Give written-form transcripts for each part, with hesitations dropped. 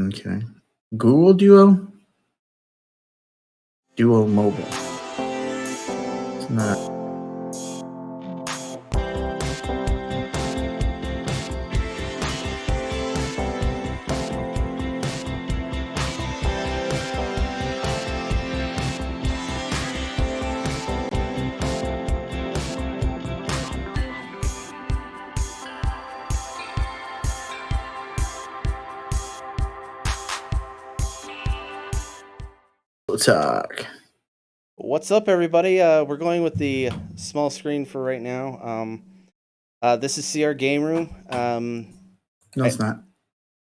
Okay. Google Duo? Duo Mobile. It's not. Talk. What's up, everybody? We're going with the small screen for right now. This is CR Game Room. No, it's not.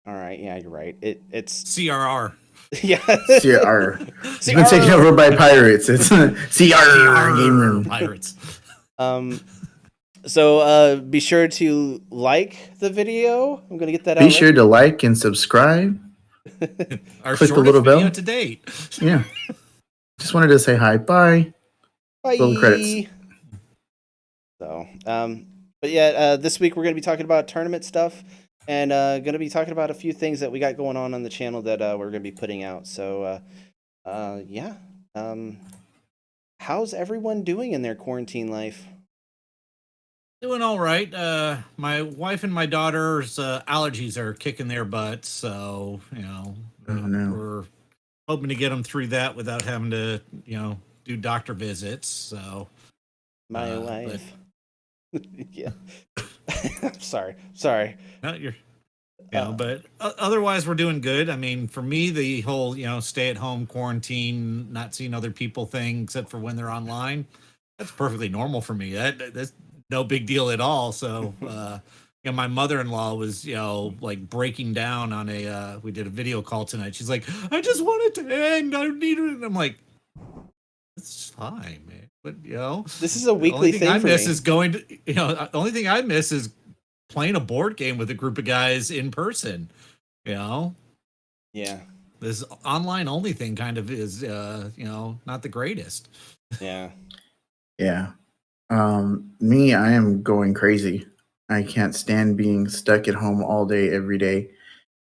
All right, yeah, you're right. It's CRR. Yeah. CR. It's been taken over by pirates. It's CR Game Room. Pirates. So be sure to like the video. I'm gonna get that out. Be sure to like and subscribe. Our Click the shortest little video bell. to date. Yeah. Just wanted to say hi. Bye. Bye. Roll the credits. So, but yeah, this week we're gonna be talking about tournament stuff, and gonna be talking about a few things that we got going on the channel that we're gonna be putting out. So, yeah. How's everyone doing in their quarantine life? Doing all right. My wife and my daughter's allergies are kicking their butts, so we're hoping to get them through that without having to, do doctor visits. So my wife, yeah. sorry. No, you're. But otherwise we're doing good. I mean, for me, the whole stay at home quarantine, not seeing other people thing, except for when they're online, that's perfectly normal for me. That's no big deal at all. So, my mother-in-law was, like breaking down on we did a video call tonight. She's like, I just want it to end. I need it. And I'm like, it's fine, man. But, this is a weekly thing I for miss me. is going to, the only thing I miss is playing a board game with a group of guys in person, Yeah. This online only thing kind of is, not the greatest. Yeah. Me, I am going crazy. I can't stand being stuck at home all day, every day.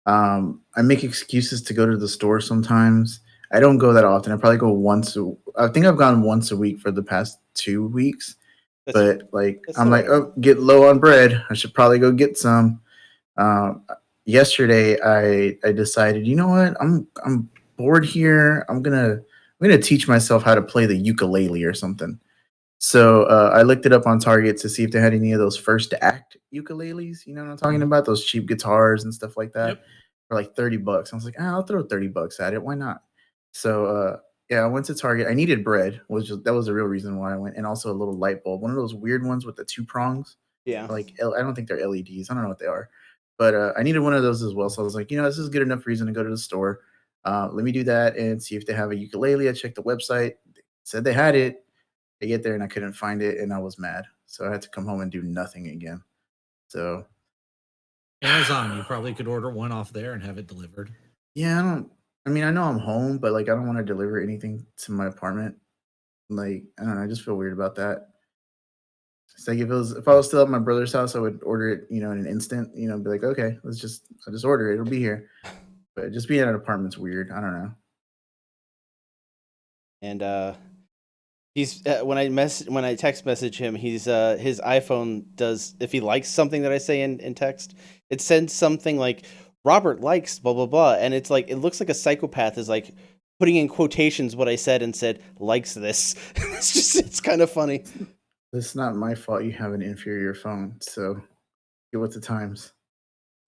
I make excuses to go to the store sometimes. I don't go that often. I probably go once. I think I've gone once a week for the past 2 weeks. But I'm like, oh, get low on bread. I should probably go get some. Yesterday, I decided, you know what? I'm bored here. I'm gonna teach myself how to play the ukulele or something. So I looked it up on Target to see if they had any of those first act ukuleles. You know what I'm talking about? Those cheap guitars and stuff like that. Yep. For like $30. I was like, I'll throw $30 at it. Why not? So yeah, I went to Target. I needed bread, that was the real reason why I went, and also a little light bulb, one of those weird ones with the 2 prongs. Yeah. Like I don't think they're LEDs. I don't know what they are, but I needed one of those as well. So I was like, this is good enough reason to go to the store. Let me do that and see if they have a ukulele. I checked the website. They said they had it. I get there and I couldn't find it, and I was mad. So I had to come home and do nothing again. So Amazon, you probably could order one off there and have it delivered. Yeah, I know I'm home, but I don't want to deliver anything to my apartment. I don't know, I just feel weird about that. It's like if I was still at my brother's house, I would order it, in an instant, be like, okay, I'll just order it. It'll be here. But just being at an apartment's weird. I don't know. And he's when I text message him, he's his iPhone does, if he likes something that I say in text, it sends something like Robert likes blah blah blah, and it's like it looks like a psychopath is like putting in quotations what I said and said likes this. it's kind of funny. It's not my fault you have an inferior phone, so get with the times.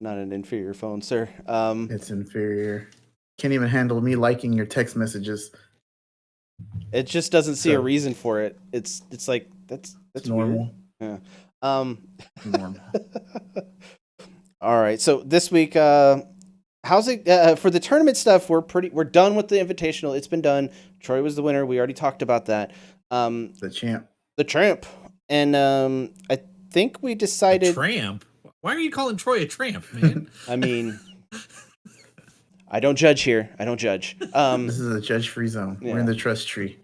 Not an inferior phone, sir. It's inferior. Can't even handle me liking your text messages. It just doesn't see a reason for it. It's like that's normal. Weird. Yeah. Normal. All right. So this week, how's it for the tournament stuff? We're done with the invitational. It's been done. Troy was the winner. We already talked about that. The champ. And I think we decided. A tramp? Why are you calling Troy a tramp, man? I mean, I don't judge here. I don't judge. This is a judge-free zone. Yeah. We're in the trust tree.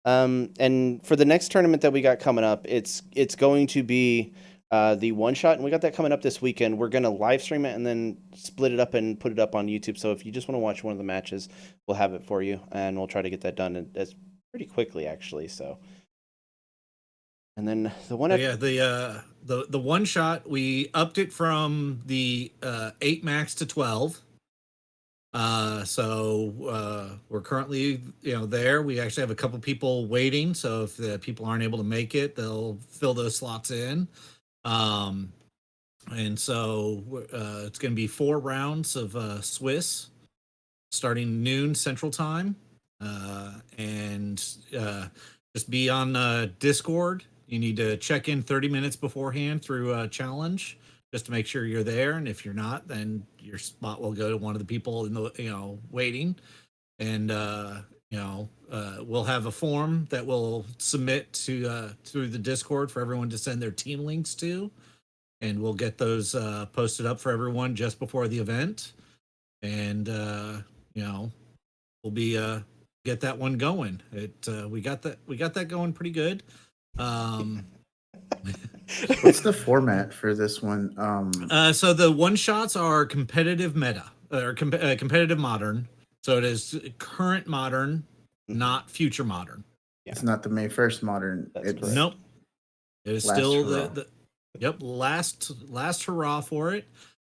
And for the next tournament that we got coming up, it's going to be the one shot, and we got that coming up this weekend. We're gonna live stream it and then split it up and put it up on YouTube. So if you just want to watch one of the matches, we'll have it for you, and we'll try to get that done as pretty quickly, actually. So, and then the one, Yeah, the one shot, we upped it from the 8 max to 12. So we're currently, there. We actually have a couple people waiting. So if the people aren't able to make it, they'll fill those slots in. And so it's going to be 4 rounds of Swiss, starting noon Central Time, and just be on Discord. You need to check in 30 minutes beforehand through a challenge just to make sure you're there. And if you're not, then your spot will go to one of the people in the waiting. And we'll have a form that we'll submit to through the Discord for everyone to send their team links to, and we'll get those posted up for everyone just before the event. And we'll be get that one going. We got that going pretty good. What's the format for this one? So the one shots are competitive meta or competitive modern. So it is current modern, not future modern. It's not the May 1st modern. That's correct. Nope. It is Last still hurrah. last hurrah for it.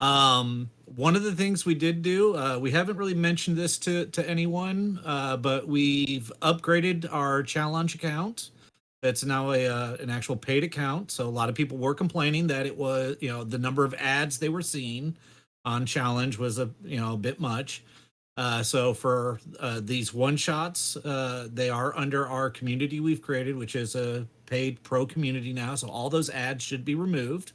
One of the things we did do, we haven't really mentioned this to anyone, but we've upgraded our challenge account. It's now an actual paid account. So a lot of people were complaining that it was, the number of ads they were seeing on challenge was a bit much. So for these one shots, they are under our community we've created, which is a paid pro community now. So all those ads should be removed.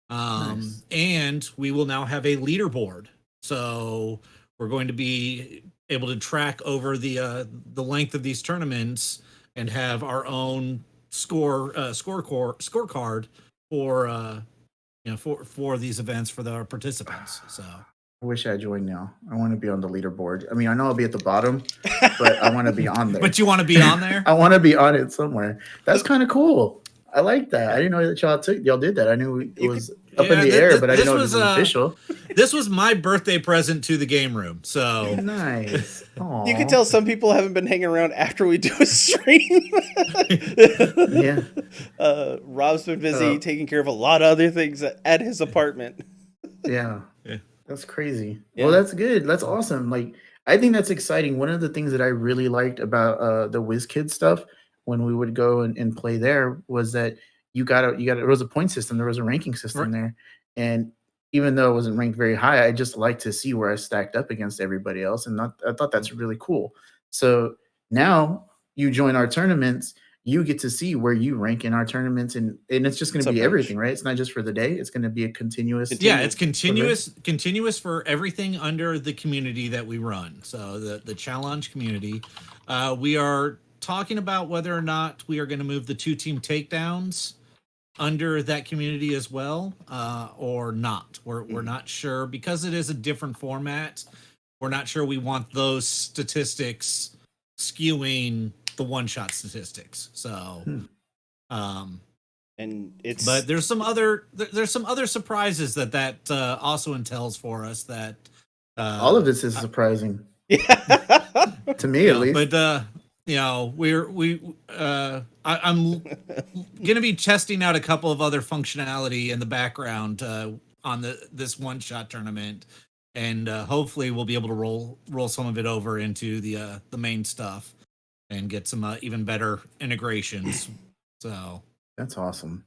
Nice. And we will now have a leaderboard. So we're going to be able to track over the length of these tournaments and have our own scorecard for these events for our participants. So I wish I joined now. I want to be on the leaderboard. I mean, I know I'll be at the bottom, but I want to be on there. But you want to be on there? I want to be on it somewhere. That's kind of cool. I like that. I didn't know that y'all did that. I knew it was up in the air, but I didn't know it was official. This was my birthday present to the game room. So nice. Aww. You can tell some people haven't been hanging around after we do a stream. Yeah. Rob's been busy taking care of a lot of other things at his apartment. Yeah. That's crazy. Yeah. Well, that's good. That's awesome. Like, I think that's exciting. One of the things that I really liked about the WizKid stuff when we would go and play there was that there was a point system, there was a ranking system there. And even though it wasn't ranked very high, I just like to see where I stacked up against everybody else. And I thought that's really cool. So now you join our tournaments, you get to see where you rank in our tournaments, and it's just going to be everything, right? It's not just for the day. It's going to be a continuous. Yeah, it's continuous for everything under the community that we run. So the challenge community, we are talking about whether or not we are going to move the 2-team takedowns under that community as well, or not. We're not sure because it is a different format. We're not sure we want those statistics skewing the one-shot statistics. So, and it's but there's some other surprises that also entails for us. That all of this is surprising. Yeah. To me, at least. But I'm gonna be testing out a couple of other functionality in the background on this one-shot tournament, and hopefully we'll be able to roll some of it over into the main stuff and get some even better integrations. So that's awesome.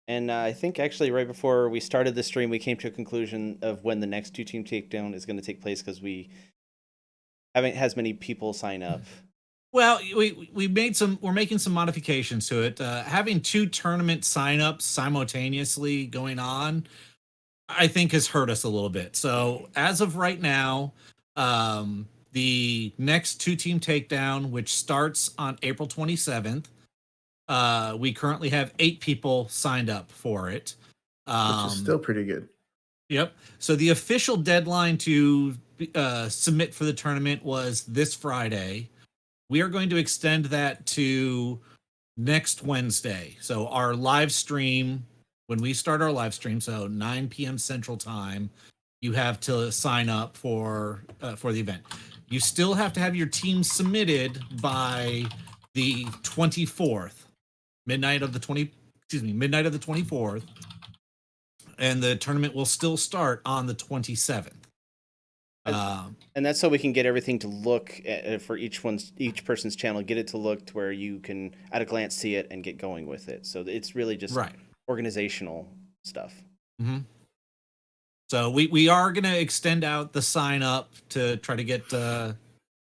And I think actually right before we started the stream, we came to a conclusion of when the next 2-team takedown is going to take place because we haven't had as many people sign up. Well, we're making some modifications to it. Having 2 tournament signups simultaneously going on, I think has hurt us a little bit. So as of right now, the next 2-team takedown, which starts on April 27th, we currently have 8 people signed up for it. Which is still pretty good. Yep. So the official deadline to submit for the tournament was this Friday. We are going to extend that to next Wednesday. So our live stream, when we start our live stream, so 9 p.m. Central Time, you have to sign up for the event. You still have to have your team submitted by the 24th, midnight of the 24th, and the tournament will still start on the 27th. And that's so we can get everything to look for each person's channel, get it to look to where you can at a glance see it and get going with it. So it's really just organizational stuff. Mm-hmm. So we are going to extend out the sign up to try to get a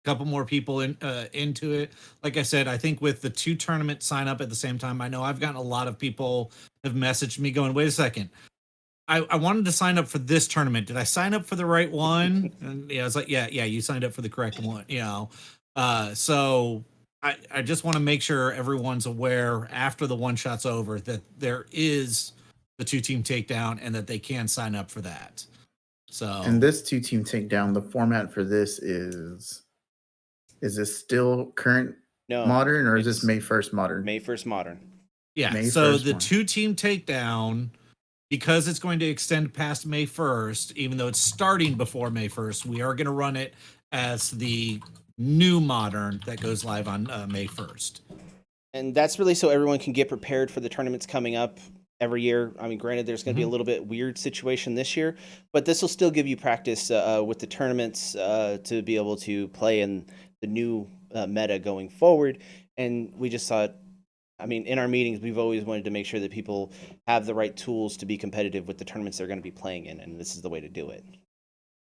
couple more people into it. Like I said, I think with the 2 tournament sign up at the same time, I know I've gotten a lot of people have messaged me going, wait a second. I wanted to sign up for this tournament. Did I sign up for the right one? And it's like, yeah, you signed up for the correct one, So I just want to make sure everyone's aware after the one shot's over that there is the 2-team takedown and that they can sign up for that. So, and this 2-team takedown, the format for this is this still current modern, or is this May 1st modern? May 1st modern. Yeah. May so 1st the modern. 2-team takedown, because it's going to extend past May 1st, even though it's starting before May 1st, we are going to run it as the new modern that goes live on May 1st. And that's really so everyone can get prepared for the tournaments coming up every year. I mean, granted, there's going to be a little bit weird situation this year, but this will still give you practice with the tournaments to be able to play in the new meta going forward. And we just thought, I mean, in our meetings, we've always wanted to make sure that people have the right tools to be competitive with the tournaments they're going to be playing in, and this is the way to do it.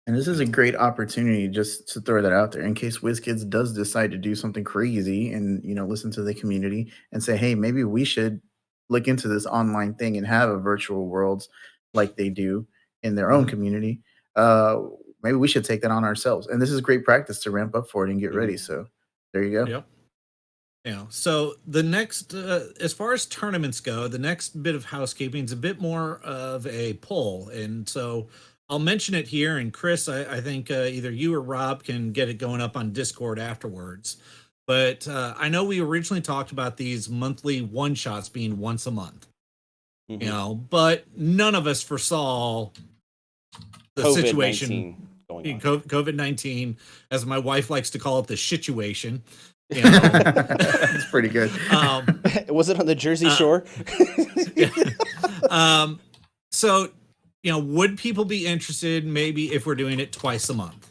And this is a great opportunity just to throw that out there in case WizKids does decide to do something crazy and, listen to the community and say, hey, maybe we should look into this online thing and have a virtual worlds like they do in their own community. Maybe we should take that on ourselves. And this is great practice to ramp up for it and get ready. So there you go. Yep. So the next, as far as tournaments go, the next bit of housekeeping is a bit more of a poll. And so I'll mention it here. And Chris, I think either you or Rob can get it going up on Discord afterwards. But I know we originally talked about these monthly one-shots being once a month. But none of us foresaw the COVID-19 situation. Going on. COVID-19, as my wife likes to call it, the situation. It's pretty good. Was it on the Jersey Shore? So, would people be interested maybe if we're doing it twice a month,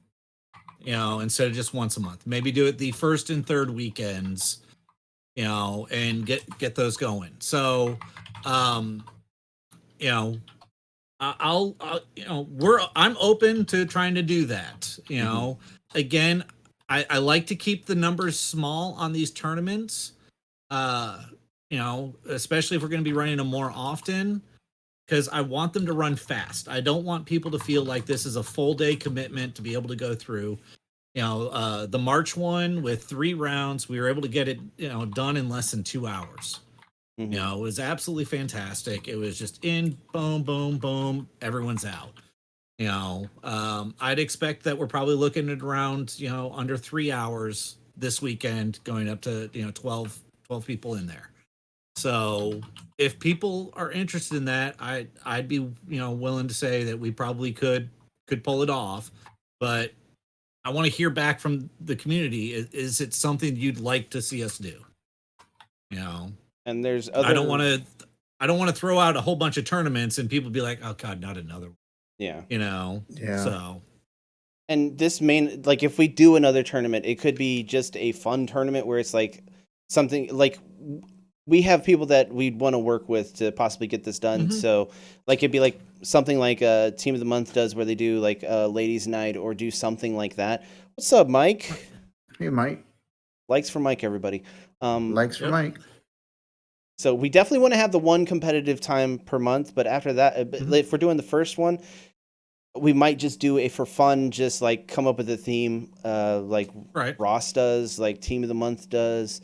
instead of just once a month? Maybe do it the first and third weekends, and get those going. So, I'm open to trying to do that. Again, I like to keep the numbers small on these tournaments, especially if we're going to be running them more often, because I want them to run fast. I don't want people to feel like this is a full day commitment to be able to go through. The March one with 3 rounds, we were able to get it, done in less than 2 hours. It was absolutely fantastic. It was just in, boom, boom, boom, everyone's out. I'd expect that we're probably looking at around, under 3 hours this weekend, going up to, 12 people in there. So if people are interested in that, I'd be, willing to say that we probably could pull it off, but I want to hear back from the community. Is it something you'd like to see us do? And there's other... I don't want to throw out a whole bunch of tournaments and people be like, oh God, not another one. Yeah. Yeah. So. And this if we do another tournament, it could be just a fun tournament where it's like something like we have people that we'd want to work with to possibly get this done. So it'd be like something like a Team of the Month does where they do like a ladies night or do something like that. What's up, Mike? Hey, Mike. Likes for Mike, everybody. Likes for Mike. So we definitely want to have the one competitive time per month, but after that, if we're doing the first one, we might just do it for fun, just like come up with a theme, like Ross does, like Team of the Month does.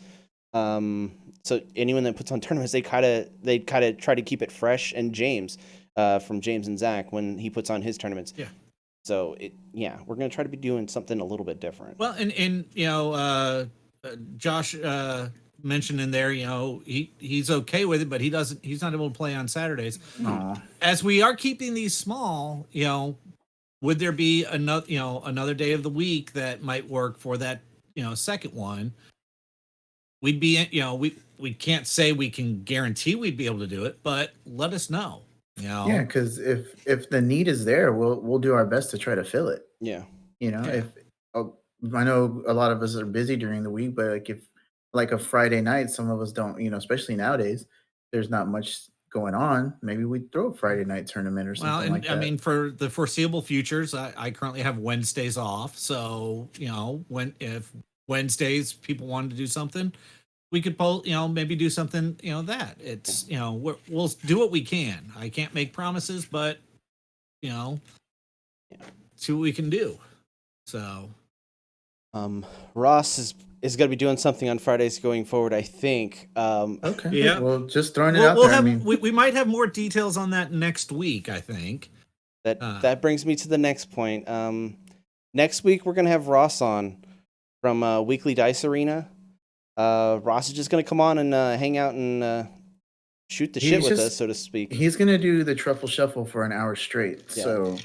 So anyone that puts on tournaments, they kind of try to keep it fresh. And James, from James and Zach, when he puts on his tournaments, So we're gonna try to be doing something a little bit different. Well, and Josh mentioned in there, he's okay with it, but he's not able to play on Saturdays. Aw. As we are keeping these small, would there be another day of the week that might work for that, second one? We'd be, we can't say we can guarantee we'd be able to do it, but let us know. Yeah, because if the need is there, we'll do our best to try to fill it. Yeah. Yeah. If I know a lot of us are busy during the week, but like if like a Friday night, some of us don't, especially nowadays, there's not much going on. Maybe we throw a Friday night tournament or Well, something and like that. I mean, for the foreseeable futures, I currently have Wednesdays off. So, if Wednesdays people wanted to do something, we could maybe do something, that it's, we'll do what we can. I can't make promises, but, see what we can do. So, Ross is going to be doing something on Fridays going forward, I think. Okay. Yeah. Well, just throwing it out there. I mean, we might have more details on that next week, I think. That brings me to the next point. Next week we're going to have Ross on from Weekly Dice Arena. Ross is just going to come on and hang out and shoot the shit with us, so to speak. He's gonna do the truffle shuffle for an hour straight. Yeah. So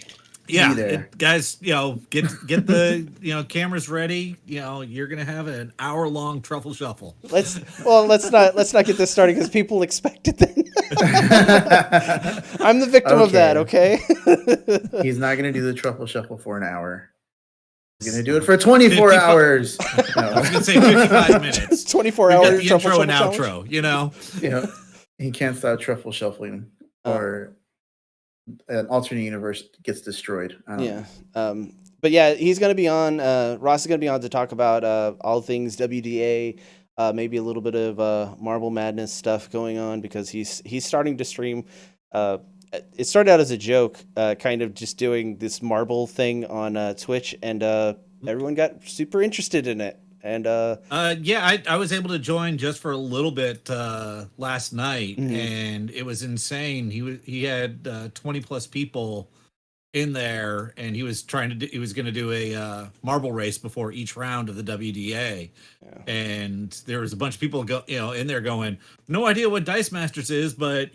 yeah, guys, get the cameras ready. You're gonna have an hour-long truffle shuffle. Let's not get this started because people expect it. Then I'm the victim of that. Okay. He's not gonna do the truffle shuffle for an hour. He's gonna do it for 24 hours. No. I was gonna say 55 minutes. 24 hours. The intro and outro. He can't stop truffle shuffling, or an alternate universe gets destroyed. Yeah. But yeah, he's going to be on. Ross is going to be on to talk about all things WDA, maybe a little bit of Marble Madness stuff going on because he's starting to stream. It started out as a joke, kind of just doing this marble thing on Twitch, and everyone got super interested in it. And I was able to join just for a little bit last night, and it was insane. He had 20 plus people in there, and he was going to do a marble race before each round of the WDA. Yeah. And there was a bunch of people in there going, no idea what Dice Masters is, but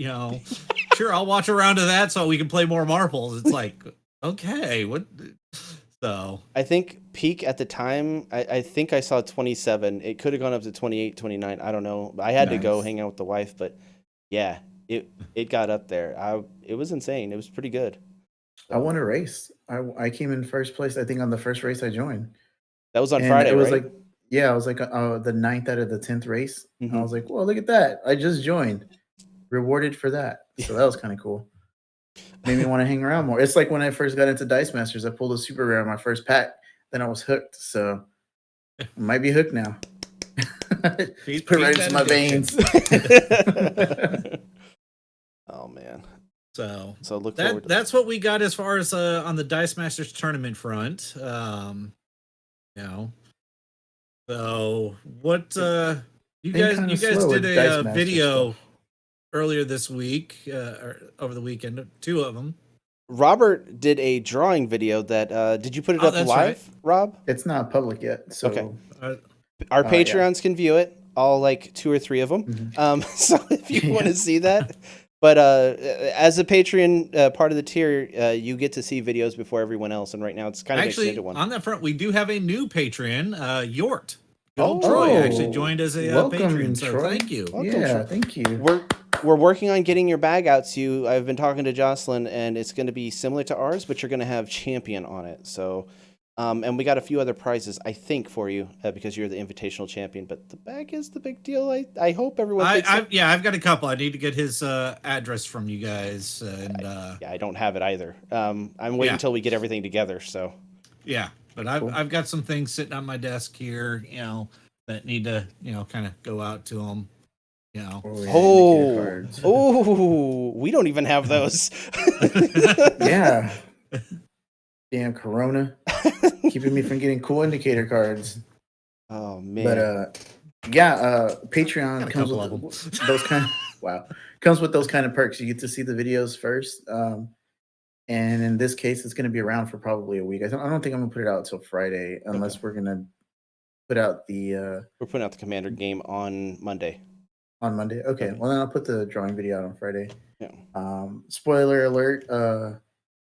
sure, I'll watch a round of that so we can play more marbles. It's like, okay, what? So I think peak at the time, I think I saw 27. It could have gone up to 28, 29. I don't know. I had to go hang out with the wife, but yeah, it got up there. It was insane. It was pretty good. I won a race. I came in first place, I think, on the first race I joined. That was on Friday, it was right? I was like the 9th out of the 10th race. I was like, well, look at that. I just joined. Rewarded for that. So that was kind of cool. Made me want to hang around more. It's like when I first got into Dice Masters, I pulled a super rare in my first pack. Then I was hooked. So I might be hooked now. Put right into my veins. Oh man. So look forward. That's what we got as far as on the Dice Masters tournament front. So what you guys did a video stuff earlier this week, or over the weekend, 2 of them. Robert did a drawing video that did you put it up live, right, Rob? It's not public yet. So okay. Our Patreons can view it, all like 2 or 3 of them. So if you want to see that, but as a Patreon part of the tier, you get to see videos before everyone else, and right now it's kind of actually extended one. On that front, we do have a new Patreon, Yort. Troy actually joined as a Patreon, so Troy. Thank you. Welcome, thank you. We're working on getting your bag out to you. I've been talking to Jocelyn, and it's going to be similar to ours, but you're going to have champion on it. So, and we got a few other prizes, I think, for you because you're the invitational champion. But the bag is the big deal. I hope everyone. I've got a couple. I need to get his address from you guys, and I don't have it either. I'm waiting until we get everything together. So, yeah, but I've got some things sitting on my desk here, that need to kind of go out to them. We don't even have those. Yeah. Damn Corona. Keeping me from getting cool indicator cards. Oh man. But Patreon comes with those comes with those kind of perks. You get to see the videos first. And in this case, it's going to be around for probably a week. I don't think I'm going to put it out until Friday unless we're going to put out We're putting out the Commander game on Monday. on Monday. Okay, Okay. well then I'll put the drawing video out on Friday. Yeah. Spoiler alert,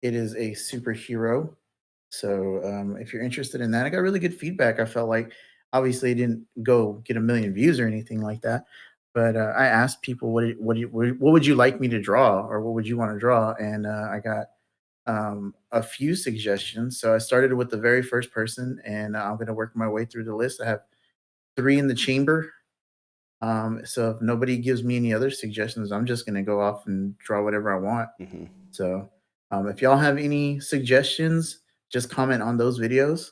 it is a superhero. So if you're interested in that, I got really good feedback. I felt like obviously it didn't go get a million views or anything like that, but I asked people what would you like me to draw or what would you want to draw, and I got a few suggestions. So I started with the very first person, and I'm going to work my way through the list. I have 3 in the chamber. So if nobody gives me any other suggestions, I'm just going to go off and draw whatever I want. Mm-hmm. So if y'all have any suggestions, just comment on those videos.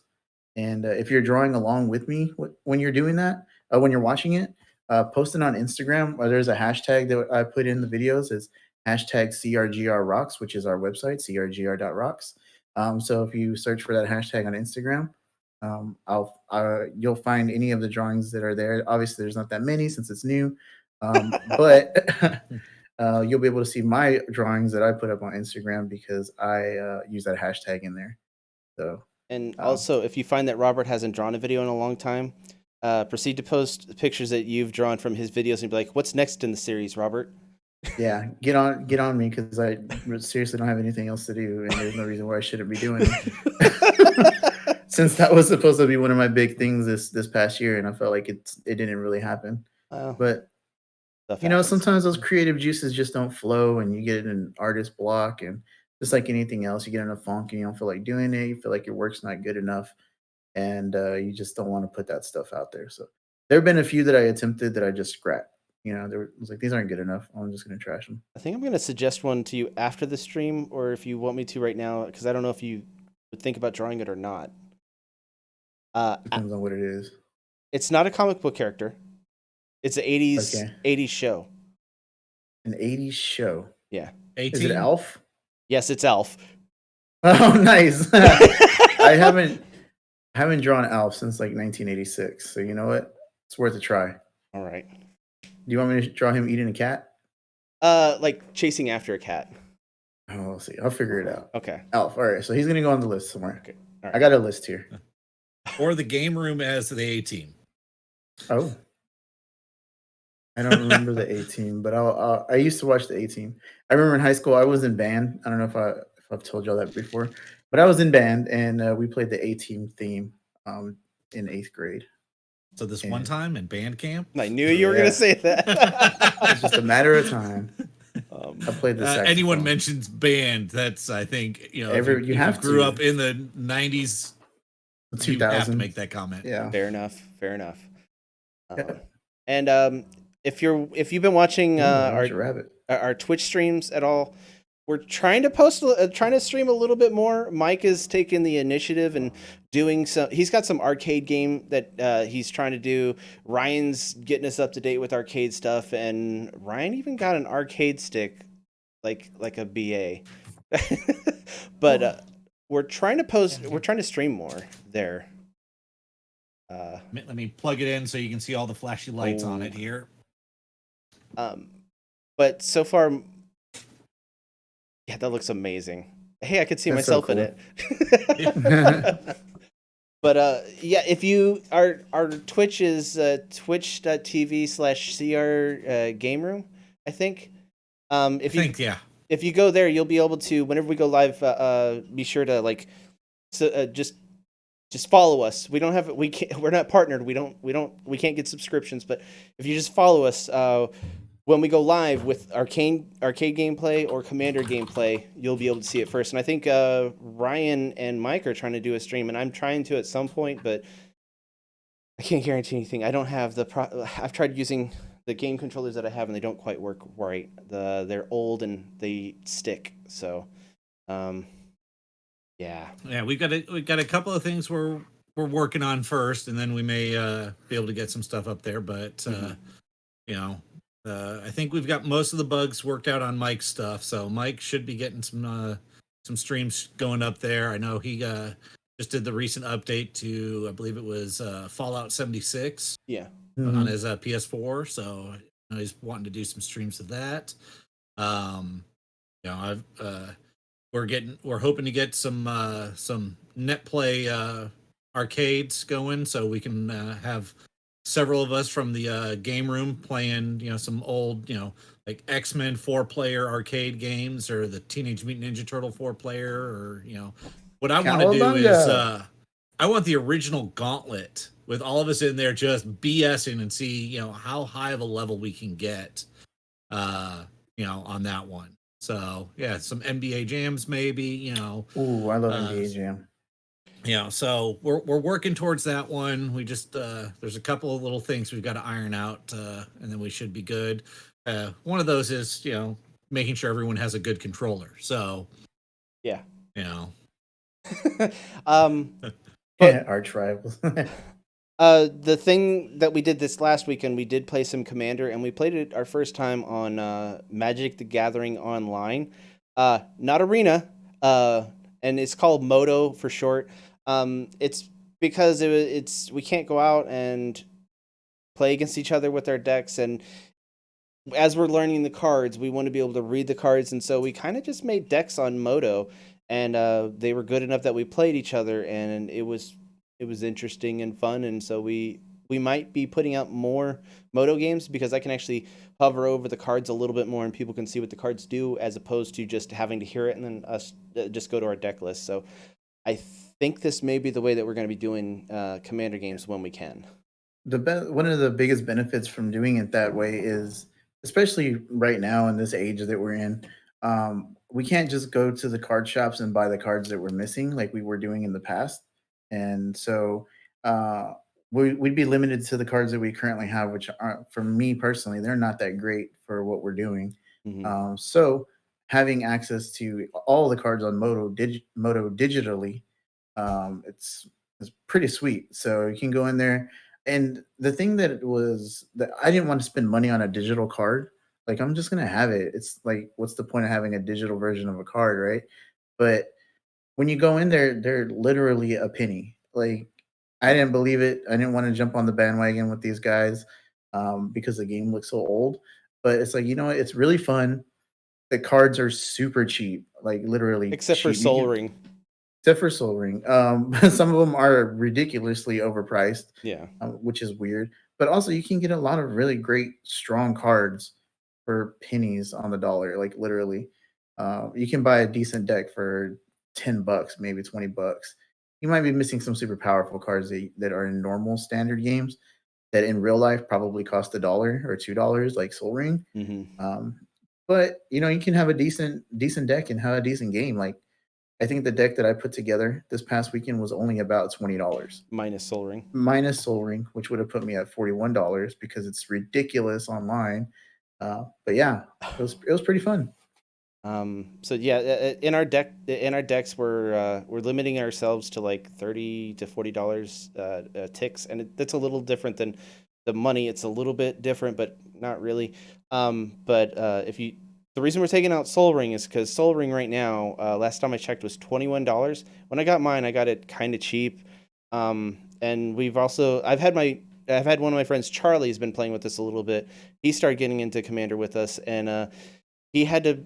And if you're drawing along with me when you're doing that, when you're watching it, post it on Instagram. Or there's a hashtag that I put in the videos. It's hashtag CRGR Rocks, which is our website, crgr.rocks. So if you search for that hashtag on Instagram, you'll find any of the drawings that are there. Obviously, there's not that many since it's new, but you'll be able to see my drawings that I put up on Instagram because I use that hashtag in there. So And um, also, if you find that Robert hasn't drawn a video in a long time, proceed to post pictures that you've drawn from his videos and be like, "What's next in the series, Robert?" yeah, get on me because I seriously don't have anything else to do, and there's no reason why I shouldn't be doing it. Since that was supposed to be one of my big things this past year, and I felt like it didn't really happen. Well, But stuff happens. sometimes those creative juices just don't flow, and you get in an artist block, and just like anything else, you get in a funk, and you don't feel like doing it. You feel like your work's not good enough, and you just don't want to put that stuff out there. So there have been a few that I attempted that I just scrapped. There was like these aren't good enough. I'm just gonna trash them. I think I'm going to suggest one to you after the stream, or if you want me to right now, because I don't know if you would think about drawing it or not. Depends on what it is. It's not a comic book character. It's an 80s Okay. 80s show. An 80s show. Yeah. 18? Is it Alf? Yes, it's Elf. Oh, nice. I haven't drawn Alf since like 1986. So you know what? It's worth a try. All right. Do you want me to draw him eating a cat? Like chasing after a cat. Oh, we'll see. I'll figure it out. Okay. Alf. All right. So he's gonna go on the list somewhere. Okay. All right. I got a list here. Or the game room as the A team. Oh. I don't remember the A team, but I used to watch the A team. I remember in high school I was in band. I don't know if I've told y'all that before, but I was in band and we played the A team theme in 8th grade. So this one time in band camp? I knew you were going to say that. It's just a matter of time. I played the saxophone. Anyone mentions band, that's I think you grew up in the 90s. 2000s. You have to make that comment. Yeah. Fair enough. Yeah. And if you've been watching rabbit. our Twitch streams at all, we're trying to stream a little bit more. Mike is taking the initiative and doing some. He's got some arcade game that he's trying to do. Ryan's getting us up to date with arcade stuff, and Ryan even got an arcade stick, like a BA. But we're trying to post. We're trying to stream more there. Let me plug it in so you can see all the flashy lights on it here. But so far, yeah, that looks amazing. Hey, I could see myself in it. But yeah, if you our Twitch is twitch.tv/CR Game Room, I think. If you go there, you'll be able to, whenever we go live, be sure to just follow us. We're not partnered. We can't get subscriptions, but if you just follow us, when we go live with arcade gameplay or Commander gameplay, you'll be able to see it first. And I think Ryan and Mike are trying to do a stream, and I'm trying to at some point, but I can't guarantee anything. I don't have I've tried using the game controllers that I have, and they don't quite work right. They're old and they stick. So, yeah. We've got a couple of things we're working on first, and then we may be able to get some stuff up there. But I think we've got most of the bugs worked out on Mike's stuff, so Mike should be getting some streams going up there. I know he just did the recent update to, I believe it was Fallout 76. Yeah. On his PS4, so he's wanting to do some streams of that. We're hoping to get some net play arcades going, so we can have several of us from the game room playing, some old, like X-Men 4-player arcade games, or the Teenage Mutant Ninja Turtle 4-player, or what I want to do is Cowabunga! I want the original Gauntlet with all of us in there just BSing and see, how high of a level we can get, on that one. So yeah, some NBA jams maybe, Ooh, I love uh, NBA Jam. so we're working towards that one. We just there's a couple of little things we've got to iron out, and then we should be good. One of those is making sure everyone has a good controller. So Yeah. you know, But Arch rivals. the thing that we did this last weekend, we did play some Commander, and we played it our first time on Magic the Gathering Online, not Arena, and it's called Moto for short. It's because it's we can't go out and play against each other with our decks, and as we're learning the cards, we want to be able to read the cards, and so we kind of just made decks on Moto, and they were good enough that we played each other, and it was interesting and fun, and so we might be putting out more Moto games because I can actually hover over the cards a little bit more, and people can see what the cards do as opposed to just having to hear it and then us just go to our deck list. So I think this may be the way that we're going to be doing Commander games when we can. One of the biggest benefits from doing it that way is, especially right now in this age that we're in, we can't just go to the card shops and buy the cards that we're missing like we were doing in the past, and so uh, we'd be limited to the cards that we currently have, which are, for me personally, they're not that great for what we're doing. Hmm. So having access to all the cards on Moto digitally, it's pretty sweet. So you can go in there, and the thing that it was that I didn't want to spend money on a digital card. Like, I'm just gonna have it. It's like, what's the point of having a digital version of a card, right? But when you go in there, they're literally a penny. Like, I didn't believe it. I didn't want to jump on the bandwagon with these guys, because the game looks so old. But it's like, what? It's really fun. The cards are super cheap, like literally Except for cheap. Soul Ring. Except for Soul Ring. Some of them are ridiculously overpriced, Yeah. which is weird. But also, you can get a lot of really great, strong cards for pennies on the dollar. Like, literally, you can buy a decent deck for $10, maybe $20. You might be missing some super powerful cards that are in normal standard games that in real life probably cost $1 or $2, like Soul Ring. Hmm. Um, but you can have a decent deck and have a decent game. Like, I think the deck that I put together this past weekend was only about $20 Minus Soul Ring. minus Soul Ring, which would have put me at $41 because it's ridiculous online. But yeah, it was pretty fun. So yeah, in our decks we're limiting ourselves to like $30 to $40 ticks, and that's a little different than the money. It's a little bit different, but not really. But if you the reason we're taking out Soul Ring is because Soul Ring right now, last time I checked, was $21. When I got mine, I got it kind of cheap. And I've had one of my friends, Charlie, has been playing with us a little bit. He started getting into Commander with us, and he had to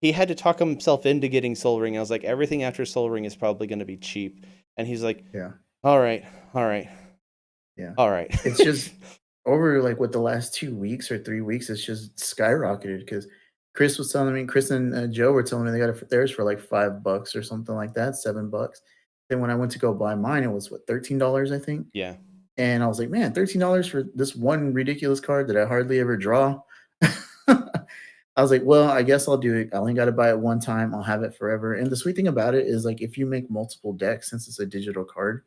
he had to talk himself into getting Soul Ring. I was like, everything after Soul Ring is probably going to be cheap, and he's like, Yeah, all right, all right, yeah. all right. It's just over, like, with the last 2 weeks or 3 weeks, it's just skyrocketed because Chris and Joe were telling me they got it for theirs for like $5 or something like that, $7. Then when I went to go buy mine, it was what, $13, I think. Yeah. And I was like, man, $13 for this one ridiculous card that I hardly ever draw. I was like, well, I guess I'll do it. I only got to buy it one time. I'll have it forever. And the sweet thing about it is, like, if you make multiple decks, since it's a digital card,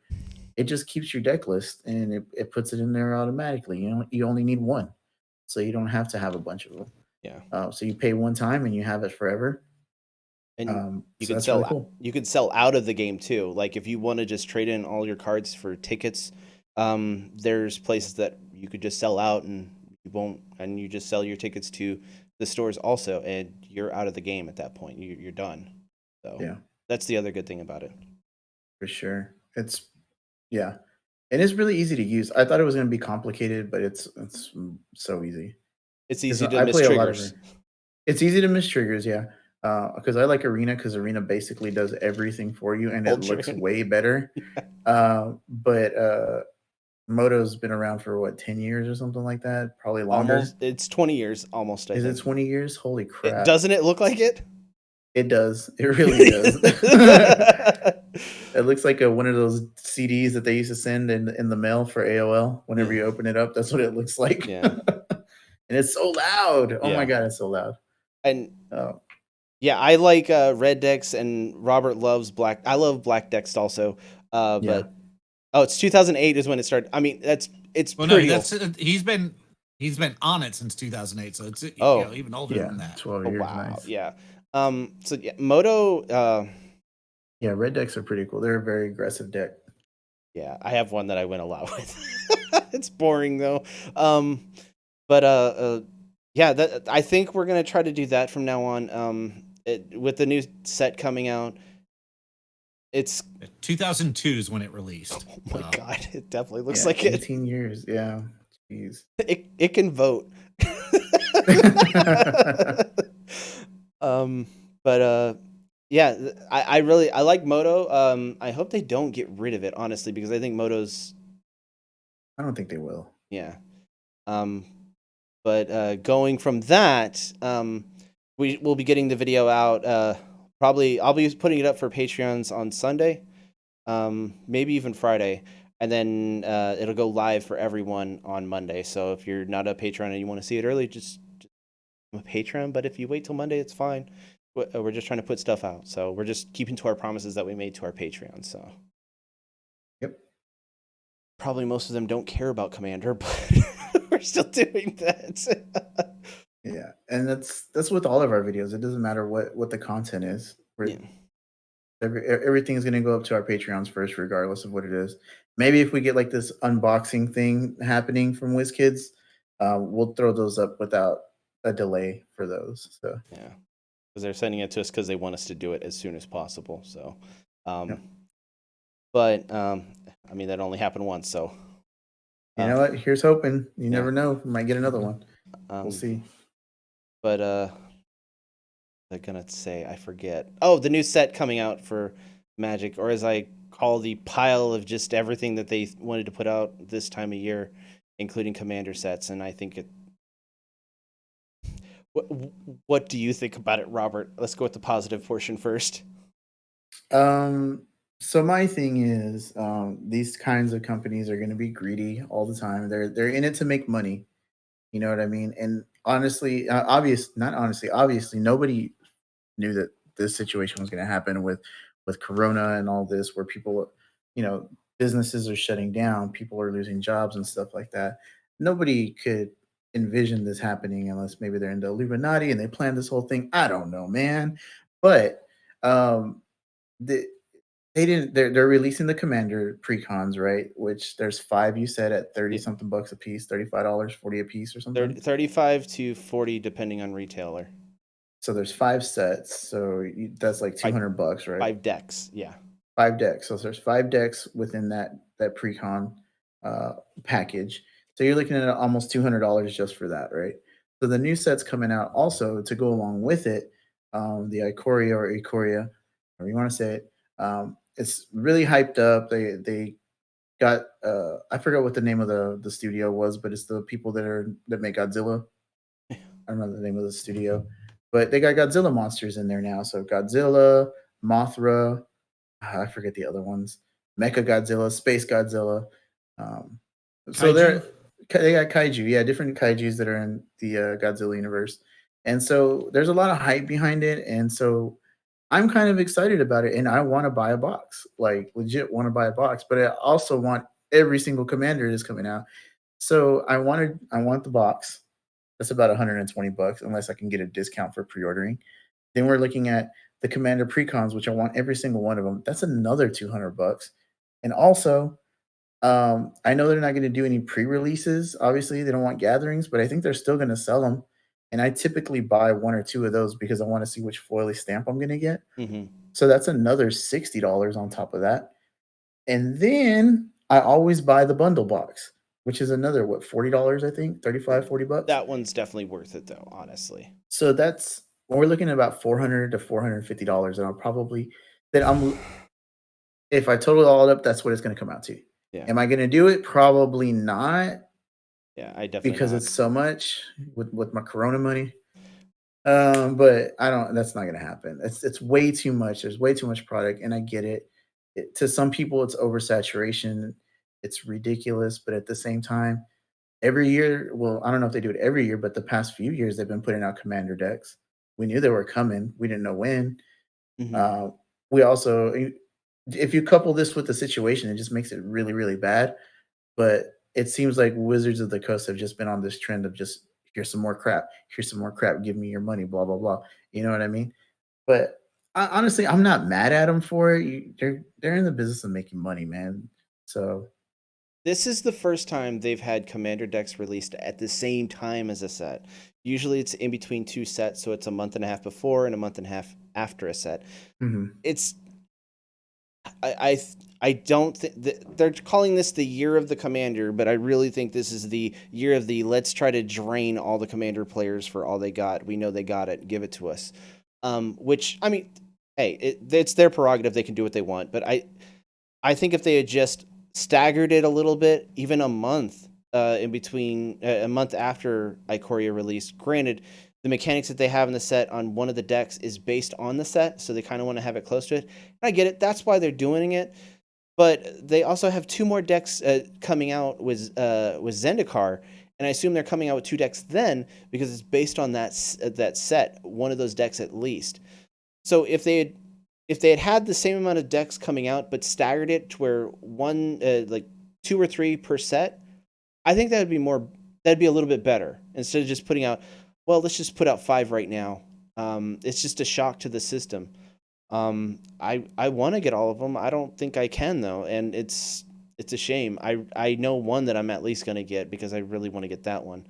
it just keeps your deck list and it puts it in there automatically. You only need one, so you don't have to have a bunch of them. Yeah. So you pay one time and you have it forever. And you So could that's really cool. sell out of the game too. Like if you want to just trade in all your cards for tickets, there's places that you could just sell out and you just sell your tickets to the stores also, and you're out of the game at that point. You're done. So Yeah, that's the other good thing about it. for sure. Yeah, and it's really easy to use. I thought it was going to be complicated, but it's so easy. It's 'Cause easy to I miss play a lot of triggers. It's easy to miss triggers, yeah. because I like Arena because Arena basically does everything for you and it looks Ultraman. way better. But Moto's been around for what 10 years or something like that, probably longer. It's 20 years almost, I Is it think. 20 years? Holy crap! Doesn't it look like it? It does. It really does. It looks like one of those CDs that they used to send in the mail for AOL. Whenever you open it up, that's what it looks like. Yeah. And it's so loud. Oh my Yeah. god, it's so loud. And Oh, yeah, I like Red Dex, and Robert loves Black. I love Black Dex also. yeah. But it's 2008 is when it started. I mean, it's Well, no, pretty old. he's been on it since 2008, so it's Oh. even older Yeah, than that. 12 Oh, years. wow. Nice. Yeah. So yeah, Moto. Yeah, red decks are pretty cool. They're a very aggressive deck. Yeah, I have one that I win a lot with. It's boring though. But yeah, that I think we're gonna try to do that from now on. With the new set coming out, it's 2002 is when it released. oh my god, it definitely looks Yeah, like it. 18 years. Yeah. Jeez. It can vote. But yeah, I really like Moto. I hope they don't get rid of it, honestly, because I think Moto's I don't think they will. yeah. But going from that, we will be getting the video out. Probably I'll be putting it up for Patreons on Sunday, maybe even Friday, and then it'll go live for everyone on Monday. So if you're not a Patreon and you want to see it early, just I'm a Patreon. But if you wait till Monday, it's fine. We're just trying to put stuff out, so we're just keeping to our promises that we made to our Patreon. So Yep. probably most of them don't care about Commander, but we're still doing that. Yeah, and that's with all of our videos. It doesn't matter what the content is. Yeah. Everything is going to go up to our Patreons first, regardless of what it is. Maybe if we get like this unboxing thing happening from WizKids, we'll throw those up without a delay for those. So Yeah, because they're sending it to us because they want us to do it as soon as possible. So, Yep. but I mean that only happened once. So you know what? Here's hoping. You yeah. never know. We might get another one. We'll see. But they're gonna say I forget. Oh, the new set coming out for Magic, or as I call the pile of just everything that they wanted to put out this time of year, including Commander sets. And I think it. What do you think about it, Robert? Let's go with the positive portion first. So my thing is, these kinds of companies are going to be greedy all the time. They're in it to make money. You know what I mean? And honestly, obviously, nobody knew that this situation was going to happen with Corona and all this, where people, businesses are shutting down, people are losing jobs and stuff like that. Nobody could envision this happening unless maybe they're into Illuminati and they planned this whole thing. I don't know, man. But the they didn't. They're releasing the Commander precons, right? Which there's 5 you said at 30 something bucks a piece, $35, 40 a piece or something. 35 to 40 depending on retailer. So there's 5 sets. So that's like 200 bucks, right? 5 decks, yeah. 5 decks. So there's 5 decks within that precon package. So you're looking at almost $200 just for that, right? So the new set's coming out also to go along with it. The Ikoria or Ikoria, however you want to say it. It's really hyped up. They got I forgot what the name of the studio was, but it's the people that make Godzilla. I don't know the name of the studio, but they got Godzilla monsters in there now. So Godzilla, Mothra, I forget the other ones. Mecha Godzilla, Space Godzilla. So they got kaiju, yeah, different kaijus that are in the Godzilla universe, and so there's a lot of hype behind it, and so I'm kind of excited about it, and I want to buy a box, like legit want to buy a box, but I also want every single commander that's coming out. So I want the box. That's about 120 bucks, unless I can get a discount for pre-ordering. Then we're looking at the commander precons, which I want every single one of them. That's another 200 bucks. And also, I know they're not going to do any pre-releases. Obviously, they don't want gatherings, but I think they're still going to sell them. And I typically buy 1 or 2 of those because I want to see which foily stamp I'm going to get. Mm-hmm. So that's another $60 on top of that. And then I always buy the bundle box, which is another, $40, I think, 35, 40 bucks. That one's definitely worth it though, honestly. So that's we're looking at about $400 to $450, and I'll probably then I'm if I total it all up, that's what it's gonna come out to. Yeah. Am I gonna do it? Probably not, Yeah, I definitely because not. it's so much with my Corona money. But I don't. That's not gonna happen. It's way too much. There's way too much product, and I get it. To some people, it's oversaturation. It's ridiculous, but at the same time, every year, well, I don't know if they do it every year, but the past few years, they've been putting out commander decks. We knew they were coming. We didn't know when. Mhm. Uh, we also, if you couple this with the situation, it just makes it really, really bad. But it seems like Wizards of the Coast have just been on this trend of just here's some more crap, here's some more crap, give me your money, blah blah blah. You know what I mean? But honestly, I'm not mad at them for it. They're in the business of making money, man. So This is the first time they've had commander decks released at the same time as a set. Usually it's in between two sets, so it's a month and a half before and a month and a half after a set. mhm. It's I don't think they're calling this the year of the commander, but I really think this is the year of the let's try to drain all the commander players for all they got. We know they got it. Give it to us. Which I mean, hey, it's their prerogative. They can do what they want. But I think if they had just staggered it a little bit, even a month in between, a month after Ikoria released. Granted, the mechanics that they have in the set on one of the decks is based on the set, so they kind of want to have it close to it. And I get it. That's why they're doing it. But they also have two more decks coming out with Zendikar, and I assume they're coming out with two decks then because it's based on that set, one of those decks at least. So if they had the same amount of decks coming out but staggered it to where one like two or three per set, I think that'd be a little bit better instead of just putting out, well, let's just put out 5 right now. It's just a shock to the system. I want to get all of them. I don't think I can though, and it's a shame. I know one that I'm at least gonna get because I really want to get that one.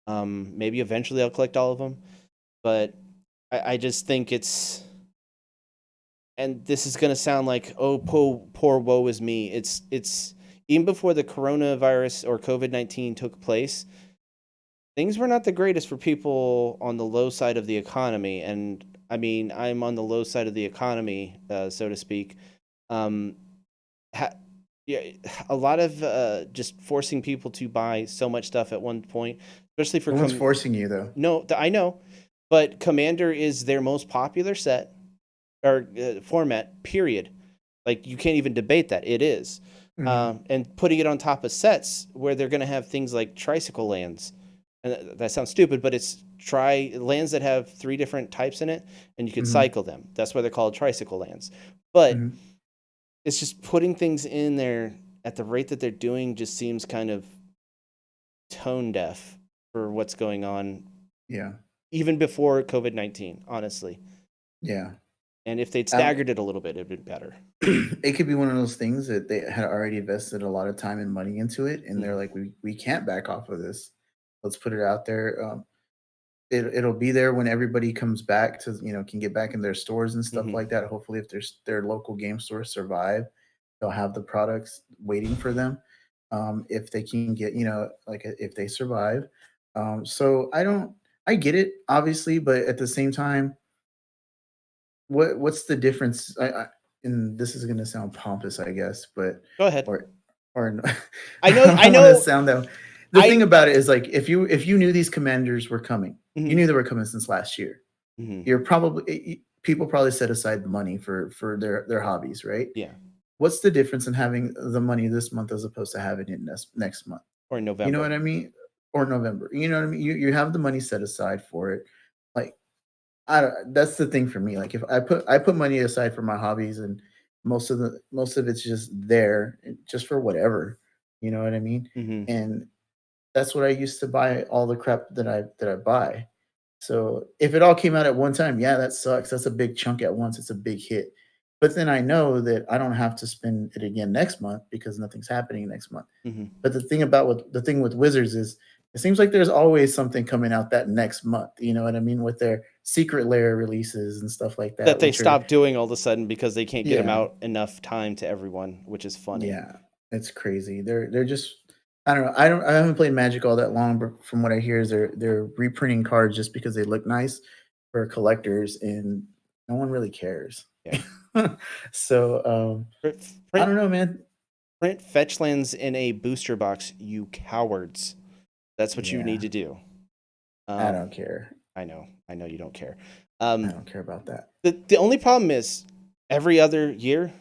Maybe eventually I'll collect all of them, but I just think it's, and this is gonna sound like, oh, poor woe is me. It's even before the coronavirus or COVID-19 took place, things were not the greatest for people on the low side of the economy. And I mean, I'm on the low side of the economy, so to speak. Um, ha- yeah, a lot of just forcing people to buy so much stuff at one point, especially for No one's forcing you though. no, I know, but Commander is their most popular set or format. Period. Like you can't even debate that. It is. Mhm, And putting it on top of sets where they're going to have things like tricycle lands, and that sounds stupid, but it's lands that have 3 different types in it, and you can mhm, cycle them. That's why they're called tricycle lands. But mhm. it's just putting things in there at the rate that they're doing just seems kind of tone deaf for what's going on, Yeah, even before COVID-19, honestly. yeah. And if they'd Um, staggered it a little bit, it'd been better. it could be one of those things that they had already invested a lot of time and money into it, and they're Mhm. like, we can't back off of this. Let's put it out there. It'll be there when everybody comes back to, can get back in their stores and stuff Mhm. like that. Hopefully, if their local game stores survive, they'll have the products waiting for them. If they can get, like if they survive. So I get it, obviously, but at the same time, what's the difference? And this is gonna sound pompous, I guess, but Go ahead. or or I know. I I don't want to know. sound that. The thing I. about it is like if you knew these commanders were coming, you Mhm. knew they were coming since last year. Mhm. You're probably people probably set aside money for their hobbies, right? Yeah. What's the difference in having the money this month as opposed to having it next month? Or in You know November. what I mean? Or November. You know what I mean? You have the money set aside for it. Like I don't, that's the thing for me. Like if I put money aside for my hobbies, and most of it's just there just for whatever. You know what I mean? Mhm. And that's what I used to buy all the crap that I buy. So if it all came out at one time, yeah, that sucks. That's a big chunk at once. It's a big hit. But then I know that I don't have to spend it again next month because nothing's happening next month. Mhm. But the thing with Wizards is it seems like there's always something coming out that next month. You know what I mean? With their secret layer releases and stuff like That that, they which are stopped doing all of a sudden because they can't get them yeah, out enough time to everyone, which is funny. yeah, it's crazy. They're just I don't know. I haven't played Magic all that long, but from what I hear is they're reprinting cards just because they look nice for collectors, and no one really cares. Yeah. So Print, I print, don't know, man. print fetch lands in a booster box, you cowards. That's what you Yeah, need to do. I don't care. I know you don't care. I don't care about that. The only problem is every other year,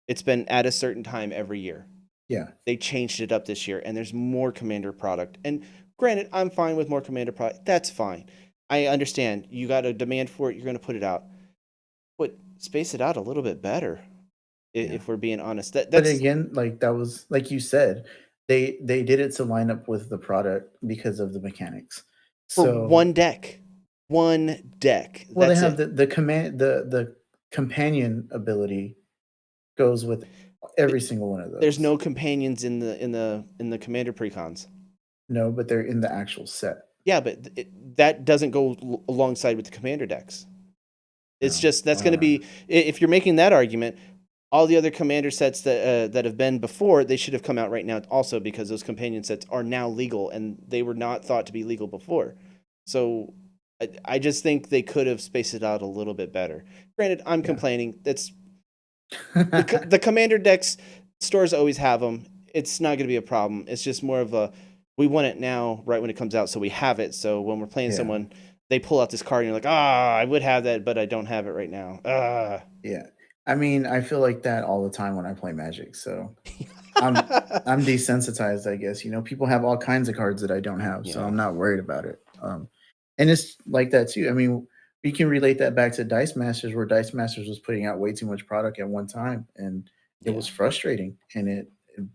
it's been at a certain time every year. Yeah, They changed it up this year, and there's more Commander product. And granted, I'm fine with more Commander product. That's fine. I understand you got a demand for it. You're going to put it out, but space it out a little bit better. yeah. If we're being honest, But that's again, like that was like you said, they did it to line up with the product because of the mechanics. for So one deck. One deck. well, they That's have it. the companion ability goes with every single one of There's those. no companions in the Commander precons. No, but they're in the actual set. Yeah, but that doesn't go alongside with the Commander decks. It's No. just that's going to be if you're making that argument, all the other Commander sets that have been before, they should have come out right now also because those companion sets are now legal and they were not thought to be legal before. So I just think they could have spaced it out a little bit better. Granted, I'm complaining. That's the Commander decks, stores always have them. It's not going to be a problem. It's just more of a we want it now, right when it comes out, so we have it. So when we're playing Yeah. someone, they pull out this card and you're like, I would have that, but I don't have it right now. Yeah. I mean, I feel like that all the time when I play Magic. So I'm desensitized, I guess. You know, people have all kinds of cards that I don't have, so Yeah. I'm not worried about it. And it's like that too. I mean, we can relate that back to Dice Masters, where Dice Masters was putting out way too much product at one time, and it was frustrating, and it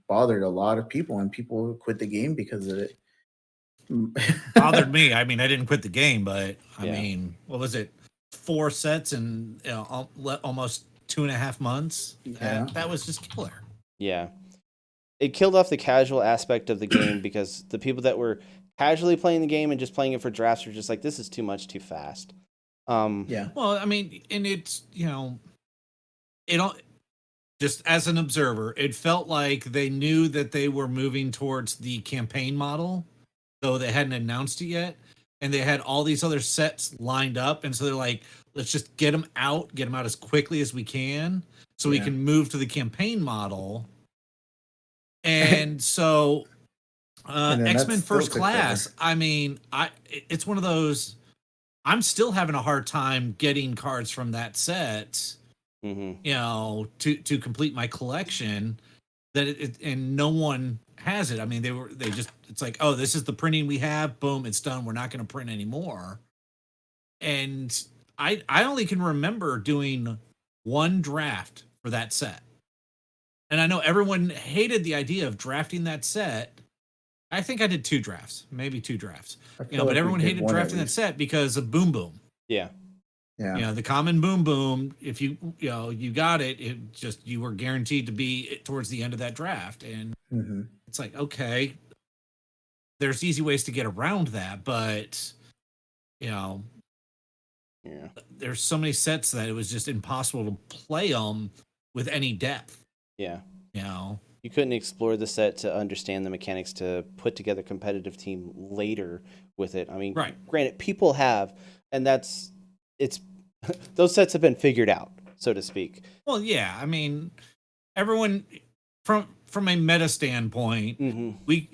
bothered a lot of people, and people quit the game because of it. Bothered me. I mean, I didn't quit the game, but I Yeah. mean, what was it? 4 sets in almost 2.5 months. Yeah. That was just killer. Yeah. It killed off the casual aspect of the game because the people that were casually playing the game and just playing it for drafts were just like, this is too much, too fast. Yeah. Well, I mean, and it's, it all just as an observer, it felt like they knew that they were moving towards the campaign model, though they hadn't announced it yet. And they had all these other sets lined up. And so they're like, let's just get them out as quickly as we can so we can move to the campaign model. And so X-Men First Class, I mean, it's one of those, I'm still having a hard time getting cards from that set, to complete my collection, and no one has it. I mean, it's like, oh, this is the printing we have. Boom, it's done. We're not going to print anymore. And I only can remember doing one draft for that set. And I know everyone hated the idea of drafting that set. I think I did 2 drafts, maybe 2 drafts. But everyone hated drafting that set because of Boom Boom. Yeah. Yeah. The common Boom Boom, if you got it, you were guaranteed to be towards the end of that draft. And it's like, okay, there's easy ways to get around that, but there's so many sets that it was just impossible to play them with any depth. Yeah. You couldn't explore the set to understand the mechanics to put together a competitive team later with it. I mean, granted, people have, and it's those sets have been figured out, so to speak. Well, yeah, I mean, everyone from a meta standpoint, we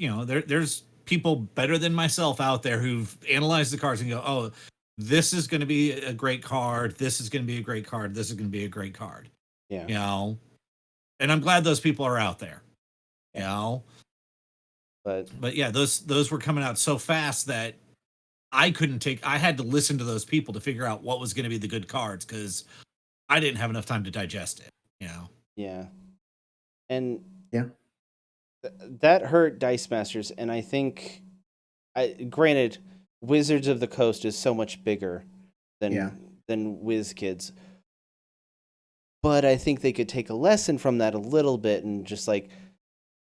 there's people better than myself out there who've analyzed the cards and go, oh, this is going to be a great card. This is going to be a great card. This is going to be a great card. Yeah. And I'm glad those people are out there. But yeah, those were coming out so fast that I had to listen to those people to figure out what was going to be the good cards because I didn't have enough time to digest it. Yeah. And yeah, that hurt Dice Masters, and I think, granted, Wizards of the Coast is so much bigger than WizKids, but I think they could take a lesson from that a little bit and just like,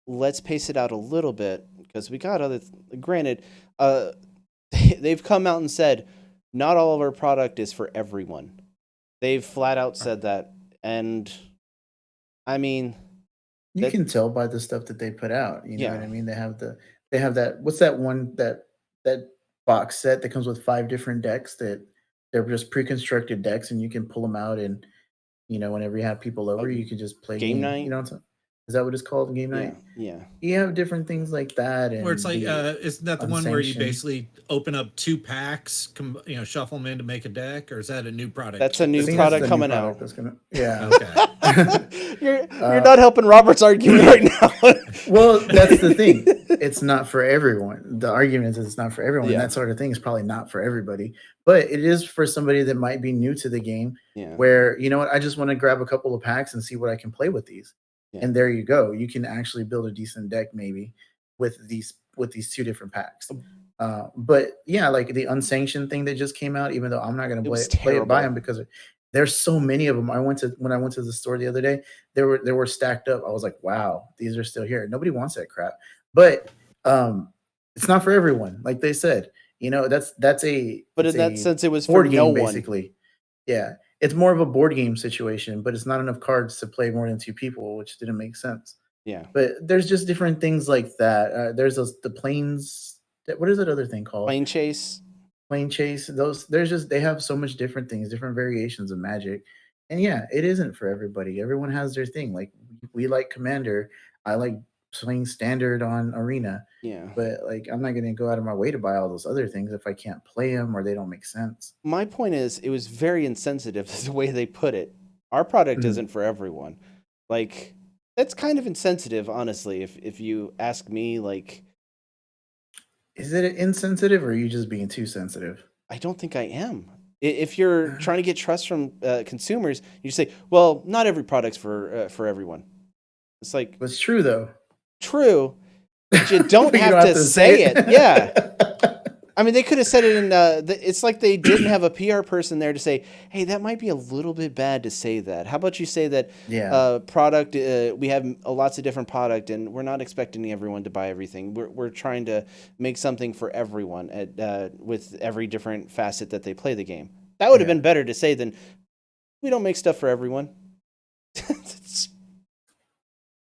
let's pace it out a little bit because we got other. Granted, they've come out and said not all of our product is for everyone. They've flat out said that, and I mean, you can tell by the stuff that they put out. You know what I mean? They have that. What's that one that box set that comes with 5 different decks that They're just pre-constructed decks, and you can pull them out, and whenever you have people over, you can just play a Game game. night? Is that what it's called? Game Yeah, night. yeah. You have different things like that, Where it's and like, the isn't that the one where you unsanctioned. basically open up 2 packs, shuffle them in to make a deck, or is that a new product? That's a I new think that's product the new coming product out. that's gonna. Yeah. Okay. You're not helping Robert's argument right now. Well, that's the thing. It's not for everyone. The argument is it's not for everyone. Yeah. That sort of thing is probably not for everybody, but it is for somebody that might be new to the game. Yeah. Where you know what, I just want to grab a couple of packs and see what I can play with these. Yeah. And there you go. You can actually build a decent deck maybe with these 2 different packs. But yeah, like the unsanctioned thing that just came out, even though I'm not going to play it by them because there's so many of them. When I went to the store the other day, they were stacked up. I was like, wow, these are still here. Nobody wants that crap. But it's not for everyone. Like they said, that's a. But it's in that a sense, it was for board no game, one. basically. Yeah, it's more of a board game situation, but it's not enough cards to play more than 2 people, which didn't make sense. Yeah. But there's just different things like that. There's the planes. What is that other thing called? Plane chase. Plane chase. They have so much different things, different variations of Magic, and yeah, it isn't for everybody. Everyone has their thing. Like we like Commander. I like playing Standard on Arena. Yeah. But like, I'm not going to go out of my way to buy all those other things if I can't play them or they don't make sense. My point is, it was very insensitive the way they put it. Our product isn't for everyone. Like, that's kind of insensitive, honestly. If you ask me, like, is it insensitive, or are you just being too sensitive? I don't think I am. If you're trying to get trust from consumers, you say, "Well, not every product's for everyone." It's like, it's true though. True, but you don't have to say it. Yeah. I mean, they could have said it in. It's like they didn't have a PR person there to say, "Hey, that might be a little bit bad to say that. How about you say that? Product. We have lots of different product, and we're not expecting everyone to buy everything. We're trying to make something for everyone with every different facet that they play the game. That would have been better to say than we don't make stuff for everyone."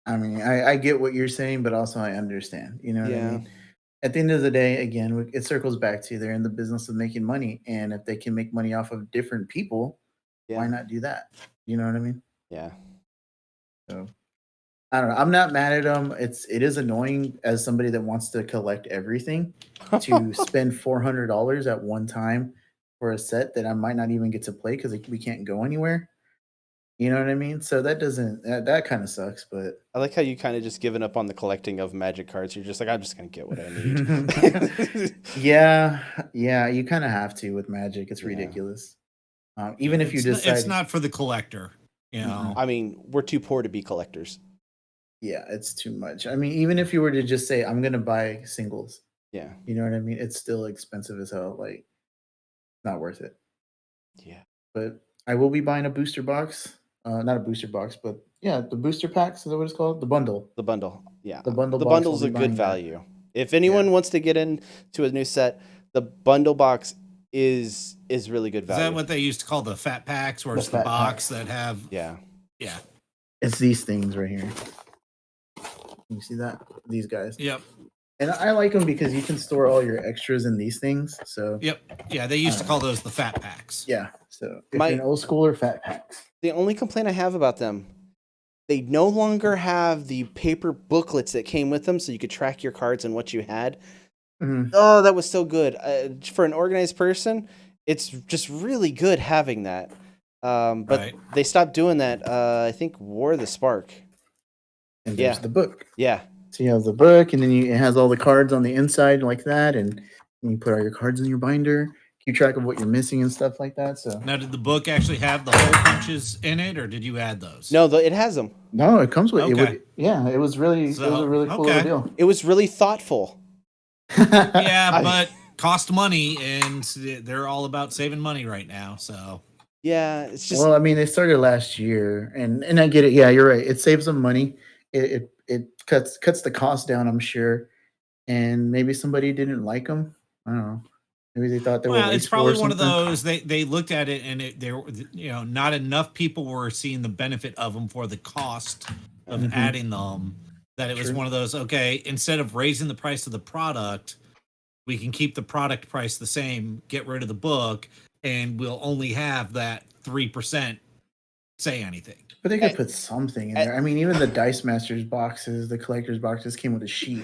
I mean, I get what you're saying, but also I understand. You know what I mean? At the end of the day, again, it circles back to they're in the business of making money, and if they can make money off of different people, why not do that? You know what I mean? Yeah. So I don't know. I'm not mad at them. It is annoying as somebody that wants to collect everything to spend $400 at one time for a set that I might not even get to play because we can't go anywhere. You know what I mean? So that kind of sucks, but I like how you kind of just given up on the collecting of Magic cards. You're just like, I'm just going to get what I need. Yeah, you kind of have to with Magic. It's ridiculous. Even if you decide it's not for the collector, I mean, we're too poor to be collectors. Yeah, it's too much. I mean, even if you were to just say, I'm going to buy singles. Yeah. You know what I mean? It's still expensive as hell. Like, not worth it. Yeah. But I will be buying a booster box. Not a booster box, but yeah, the booster packs. Is that what it's called? The bundle. The bundle. Yeah. The bundle. The box, bundle's a good value. If anyone wants to get into a new set, the bundle box is really good value. Is that what they used to call the fat packs, where it's the box that have? Yeah. It's these things right here. Can you see that? These guys. Yep. And I like them because you can store all your extras in these things. So. Yep. Yeah, they used to call those the fat packs. Yeah. So if you're an old schooler, fat packs. The only complaint I have about them, they no longer have the paper booklets that came with them, so you could track your cards and what you had. Mm-hmm. Oh, that was so good. For an organized person, it's just really good having that. But they stopped doing that. I think War of the Spark. And there's the book. Yeah. So you have the book, and then it has all the cards on the inside like that, and you put all your cards in your binder. Keep track of what you're missing and stuff like that. So now, did the book actually have the hole punches in it, or did you add those? No, it has them. No, it comes with it. It was really it was a really cool little deal. It was really thoughtful. Yeah, but cost money, and they're all about saving money right now. So yeah, it's just. Well, I mean, they started last year, and I get it. Yeah, you're right. It saves them money. It cuts the cost down, I'm sure. And maybe somebody didn't like them. I don't know. Maybe they thought they were. It's probably one of those. They looked at it, and there, not enough people were seeing the benefit of them for the cost of adding them. That it was one of those. Okay, instead of raising the price of the product, we can keep the product price the same. Get rid of the book, and we'll only have that 3% say anything. But they could put something in there. I mean, even the Dice Masters boxes, the collector's boxes came with a sheet,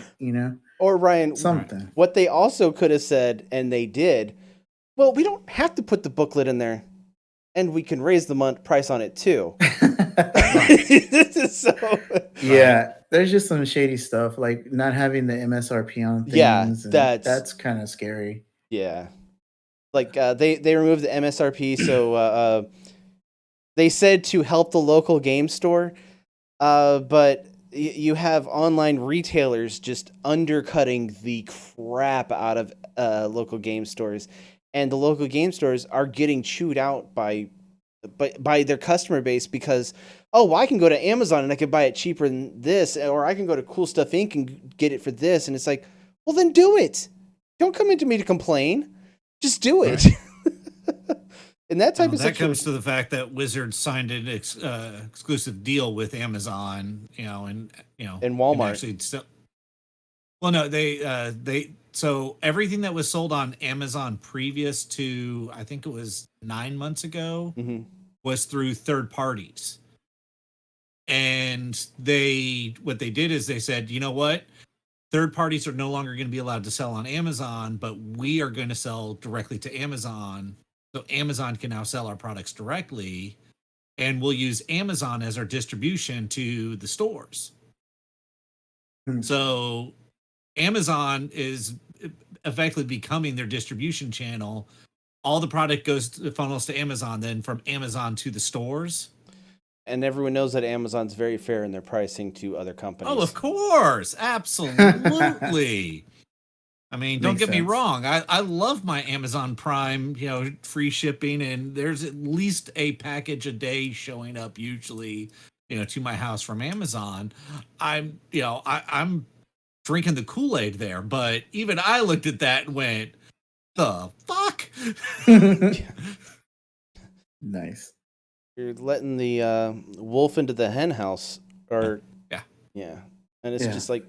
Or Ryan, something. what they also could have said, and they did, well, we don't have to put the booklet in there, and we can raise the price on it too. Yeah, there's just some shady stuff, like not having the MSRP on things. Yeah, that's kind of scary. Yeah, like they removed the MSRP, so they said to help the local game store, but you have online retailers just undercutting the crap out of local game stores, and the local game stores are getting chewed out by their customer base because, oh, well, I can go to Amazon and I can buy it cheaper than this, or I can go to Cool Stuff Inc. and get it for this, and it's like, well, then do it. Don't come into me to complain. Just do it. Right. And that type of that comes to the fact that Wizards signed an exclusive deal with Amazon, and Walmart. Well, no, they so everything that was sold on Amazon previous to, I think it was 9 months ago, was through third parties. And what they did is they said, you know what? Third parties are no longer going to be allowed to sell on Amazon, but we are going to sell directly to Amazon. So Amazon can now sell our products directly, and we'll use Amazon as our distribution to the stores. So Amazon is effectively becoming their distribution channel. All the product funnels to Amazon, then from Amazon to the stores. And everyone knows that Amazon's very fair in their pricing to other companies. Oh, of course. Absolutely. I mean, don't get me wrong. I love my Amazon Prime, free shipping, and there's at least a package a day showing up usually, to my house from Amazon. I'm drinking the Kool-Aid there, but even I looked at that and went, the fuck? Nice. You're letting the wolf into the hen house, or yeah, and it's just like,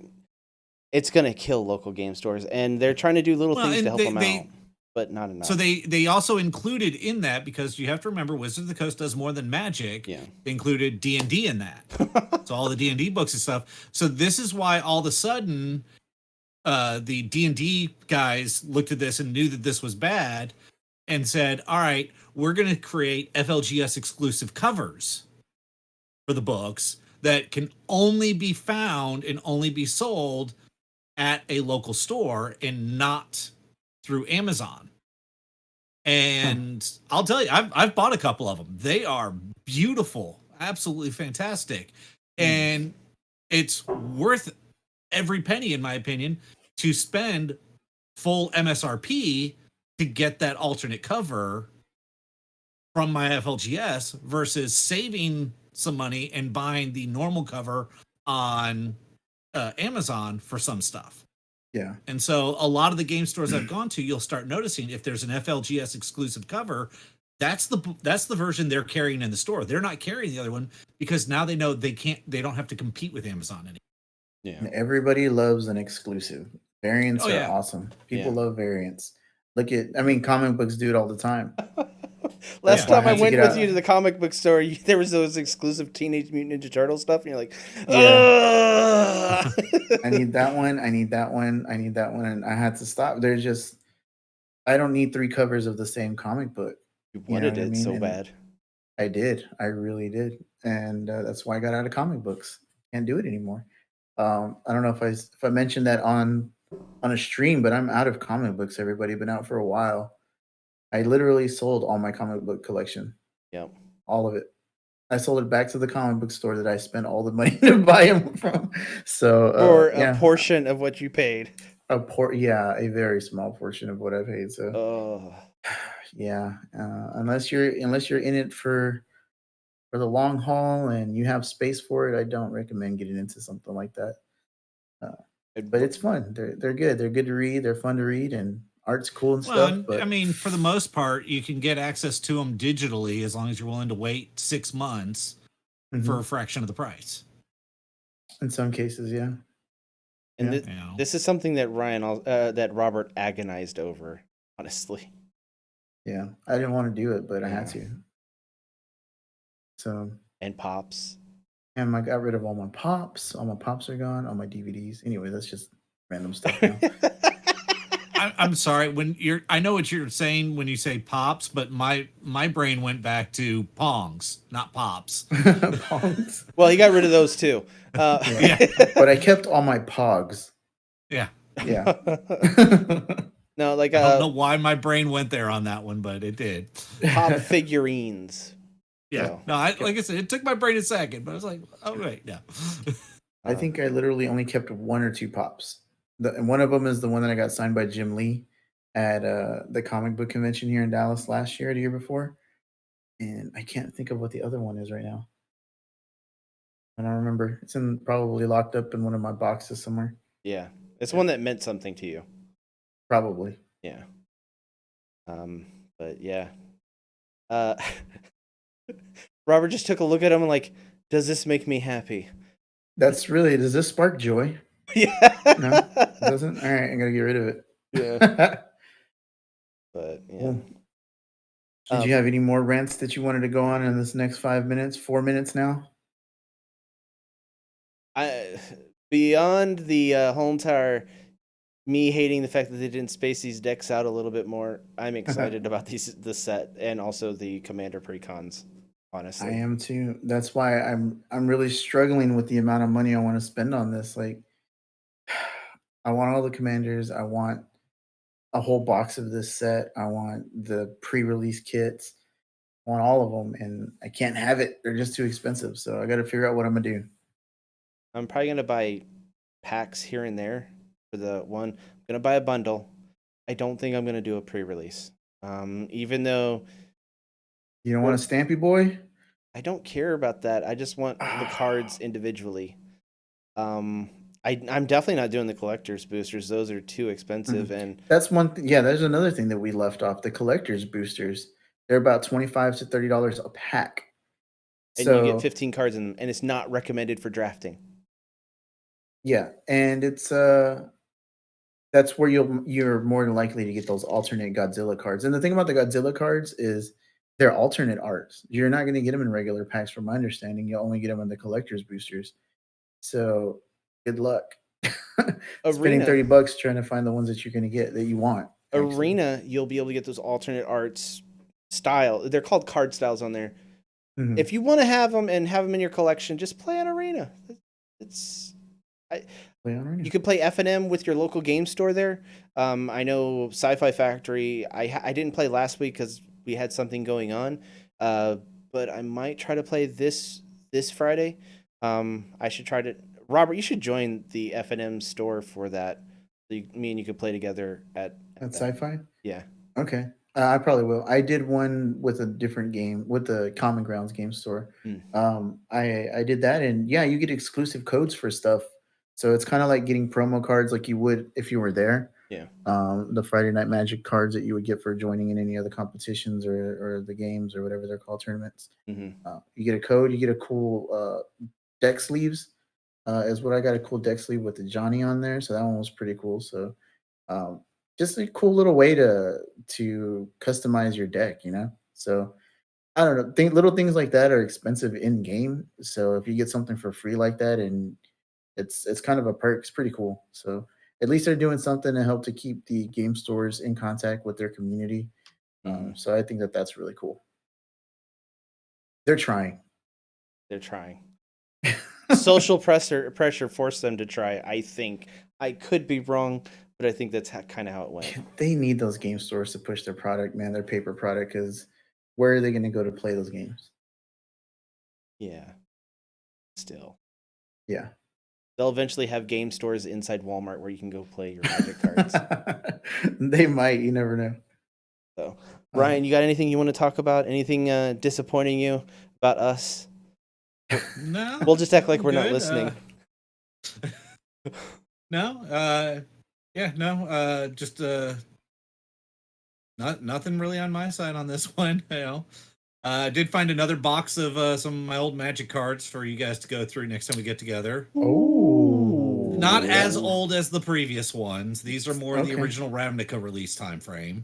it's gonna kill local game stores, and they're trying to do little things to help them out, but not enough. So they also included in that, because you have to remember, Wizards of the Coast does more than Magic. Yeah, they included D&D in that. So all the D&D books and stuff. So this is why all of a sudden, the D&D guys looked at this and knew that this was bad, and said, all right, we're going to create FLGS exclusive covers for the books that can only be found and only be sold at a local store and not through Amazon. And I'll tell you, I've bought a couple of them. They are beautiful, absolutely fantastic. And it's worth every penny, in my opinion, to spend full MSRP to get that alternate cover from my FLGS versus saving some money and buying the normal cover on Amazon for some stuff. Yeah. And so a lot of the game stores I've gone to, you'll start noticing if there's an FLGS exclusive cover, that's the version they're carrying in the store. They're not carrying the other one because now they know they don't have to compete with Amazon anymore. Yeah. And everybody loves an exclusive. Variants are awesome. People love variants. Comic books do it all the time. Last time I went with you to the comic book store, there was those exclusive Teenage Mutant Ninja Turtle stuff, and you're like, I need that one. I need that one. I need that one. And I had to stop. I don't need 3 covers of the same comic book. You wanted it so bad. I did. I really did. And that's why I got out of comic books. Can't do it anymore. I don't know if I mentioned that on a stream, but I'm out of comic books, everybody. Been out for a while. I literally sold all my comic book collection. Yep. All of it. I sold it back to the comic book store that I spent all the money to buy them from. So or a portion of what you paid. A very small portion of what I paid. So unless you're in it for the long haul and you have space for it, I don't recommend getting into something like that. But it's fun. They're good. They're good to read. They're fun to read, and art's cool and stuff. But I mean, for the most part, you can get access to them digitally as long as you're willing to wait 6 months for a fraction of the price. In some cases, yeah. And this is something that Robert agonized over, honestly. Yeah, I didn't want to do it, but I had Yeah. to. So, And Pops. and I got rid of all my pops. All my pops are gone. All my DVDs. Anyway, that's just random stuff now. I'm sorry. I know what you're saying when you say pops, but my brain went back to Pongs, not pops. Pogs. Well, he got rid of those too. Yeah. But I kept all my pogs. Yeah. Yeah. No, like I don't know why my brain went there on that one, but it did. pop figurines. Yeah. So, No, like I said, it took my brain a second, but I was like, oh wait, no. I think I literally only kept 1 or 2 pops. And one of them is the one that I got signed by Jim Lee at the comic book convention here in Dallas last year, the year before. And I can't think of what the other one is right now. I don't remember. It's probably locked up in one of my boxes somewhere. yeah, it's one that meant something to you. Probably. Yeah. But yeah. Uh, Robert just took a look at him and like, does this make me happy? Does this spark joy? Yeah. No, it doesn't? All right, I gotta get rid of it. Yeah. But yeah. Cool. Did you have any more rants that you wanted to go on in this next 5 minutes, 4 minutes now? Beyond the whole entire me hating the fact that they didn't space these decks out a little bit more, I'm excited about the set and also the Commander precons. Honestly, I am too. That's why I'm really struggling with the amount of money I want to spend on this. Like, I want all the commanders. I want a whole box of this set. I want the pre-release kits. I want all of them, and I can't have it. They're just too expensive. So I got to figure out what I'm gonna do. I'm probably gonna buy packs here and there for the one. I'm gonna buy a bundle. I don't think I'm gonna do a pre-release. Even though You don't want a Stampy Boy? I don't care about that. I just want the cards individually. I'm definitely not doing the collector's boosters. Those are too expensive, and that's one thing. Yeah, there's another thing that we left off. The collector's boosters. They're about $25 to $30 a pack. and you get 15 cards in them, and it's not recommended for drafting. Yeah, and it's that's where you're more than likely to get those alternate Godzilla cards. And the thing about the Godzilla cards is they're alternate arts. You're not going to get them in regular packs, from my understanding. You'll only get them in the collector's boosters. So good luck. Spending $30 trying to find the ones that you're going to get that you want. Actually. Arena, you'll be able to get those alternate arts style. They're called card styles on there. Mm-hmm. If you want to have them and have them in your collection, just play on Arena. You could play F&M with your local game store there. I know Sci-Fi Factory. I didn't play last week because we had something going on. But I might try to play this Friday. I should try to. Robert, you should join the F&M store for that. Me and you could play together at Sci-Fi. Yeah. Okay. I probably will. I did one with a different game with the Common Grounds game store. I did that, and yeah, you get exclusive codes for stuff. So it's kind of like getting promo cards like you would if you were there. Yeah. The Friday Night Magic cards that you would get for joining in any other competitions or the games or whatever they're called, tournaments. Mm-hmm. You get a code. You get a cool deck sleeves. Is what I got, a cool deck sleeve with the Johnny on there. So that one was pretty cool. So just a cool little way to customize your deck, you know? So I don't know. Little things like that are expensive in game. So if you get something for free like that, and it's kind of a perk, it's pretty cool. So at least they're doing something to help to keep the game stores in contact with their community. So I think that's really cool. They're trying. Social pressure forced them to try. I think I could be wrong, but I think that's kind of how it went. They need those game stores to push their product, man, their paper product, because where are they going to go to play those games? Yeah. Still. Yeah. They'll eventually have game stores inside Walmart where you can go play your Magic cards. They might. You never know. So, Ryan, you got anything you want to talk about? Anything disappointing you about us? No. We'll just act like we're not listening. No. Just nothing really on my side on this one. You know, I did find another box of some of my old Magic cards for you guys to go through next time we get together. Oh, not as old as the previous ones. These are more the original Ravnica release time frame.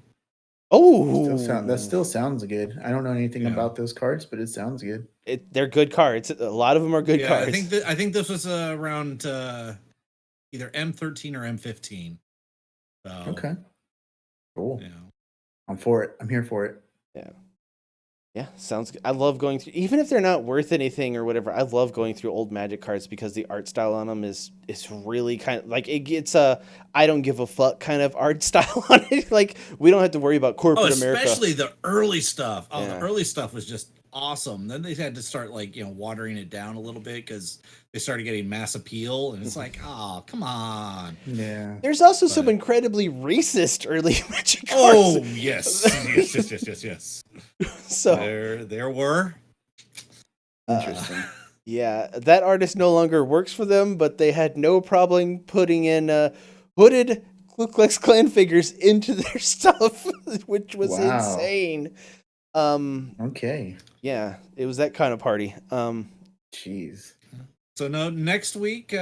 Oh, That still sounds good. I don't know anything Yeah. about those cards, but it sounds good. they're good cards. A lot of them are good Yeah, cards. I think this was around either M13 or M15. So, Okay, cool. you know. I'm for it. I'm here for it. Yeah, sounds good. I love going through, even if they're not worth anything or whatever. I love going through old Magic cards because the art style on them is really kind of like it gets a I don't give a fuck kind of art style on it. Like we don't have to worry about corporate America. Especially the early stuff. Oh, Yeah. the early stuff was just awesome. Then they had to start watering it down a little bit because they started getting mass appeal, and it's like, oh, come on. Yeah. There's also some incredibly racist early Magic cards. Oh yes. So there were. Interesting. yeah, that artist no longer works for them, but they had no problem putting in hooded Ku Klux Klan figures into their stuff, which was Wow. insane. Okay. Yeah, it was that kind of party. Jeez. So no, next week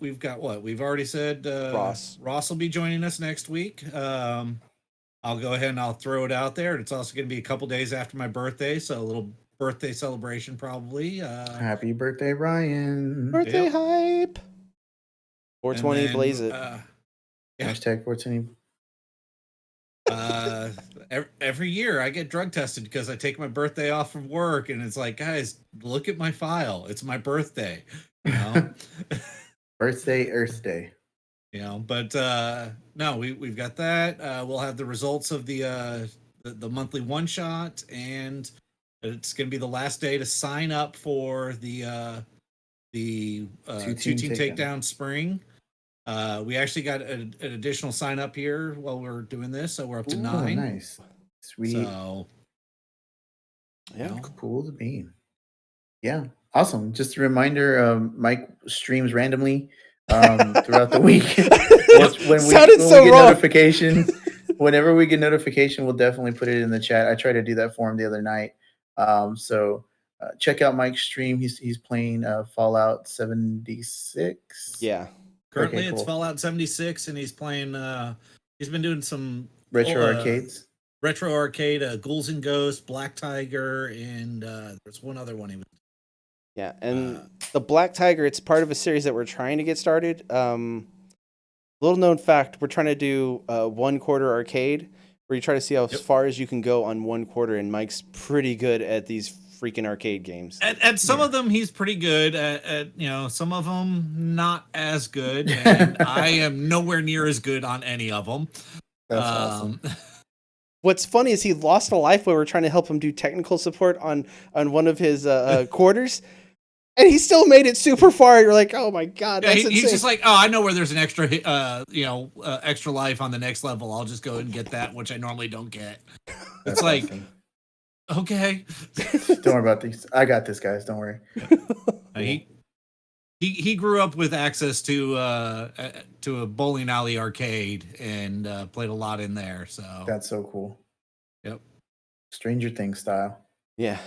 we've got what we've already said. Ross will be joining us next week. I'll go ahead and I'll throw it out there. It's also going to be a couple days after my birthday, so a little birthday celebration probably. Happy birthday, Ryan. birthday hype. 420 blaze it. Yeah. Hashtag 420. Every year I get drug tested because I take my birthday off from work, and it's like, guys, look at my file. It's my birthday. You know? Birthday, Earth Day. You know, but no, we've got that. We'll have the results of the monthly one shot, and it's going to be the last day to sign up for the two-team takedown spring. We actually got an additional sign up here while we're doing this, so we're up to 9. Nice, sweet. So, yeah, cool to be. Yeah, awesome. Just a reminder, Mike streams randomly throughout the week. when we get notifications, whenever we get notification, we'll definitely put it in the chat. I tried to do that for him the other night. So check out Mike's stream. He's playing Fallout 76. Yeah. Currently, it's Fallout 76, and he's playing. He's been doing some retro arcades, retro arcade, Ghouls and Ghosts, Black Tiger, and there's one other one he was. Yeah, and the Black Tiger, it's part of a series that we're trying to get started. Little known fact: we're trying to do 1 quarter arcade, where you try to see how far as you can go on 1 quarter. And Mike's pretty good at these freaking arcade games. At some of them, he's pretty good. At some of them, not as good. And I am nowhere near as good on any of them. That's awesome. What's funny is he lost a life while we were trying to help him do technical support on one of his quarters. And he still made it super far. You're like, oh my god, that's insane. He's just like, oh, I know where there's an extra, extra life on the next level. I'll just go and get that, which I normally don't get. It's like, awesome. Okay. Don't worry about these. I got this, guys. Don't worry. He grew up with access to a bowling alley arcade and played a lot in there. So that's so cool. Yep. Stranger Things style. Yeah.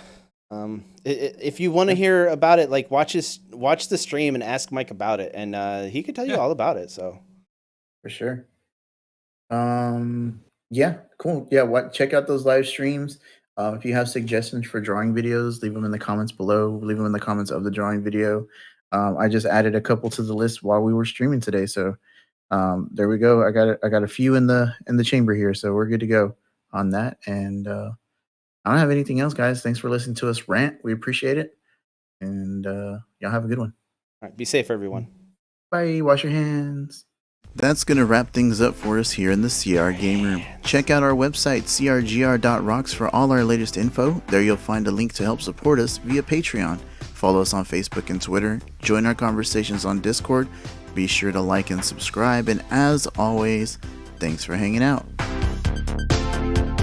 If you want to hear about it, like watch the stream and ask Mike about it, and he could tell you all about it. So for sure. Yeah, cool. Yeah, check out those live streams. If you have suggestions for drawing videos, leave them in the comments below. Leave them in the comments of the drawing video. I just added a couple to the list while we were streaming today, so there we go. I got a few in the chamber here, so we're good to go on that. And I don't have anything else, guys. Thanks for listening to us rant. We appreciate it, and y'all have a good one. All right, be safe, everyone. Bye. Wash your hands. That's going to wrap things up for us here in the CR Game Room. Check out our website, crgr.rocks, for all our latest info. There you'll find a link to help support us via Patreon. Follow us on Facebook and Twitter. Join our conversations on Discord. Be sure to like and subscribe. And as always, thanks for hanging out.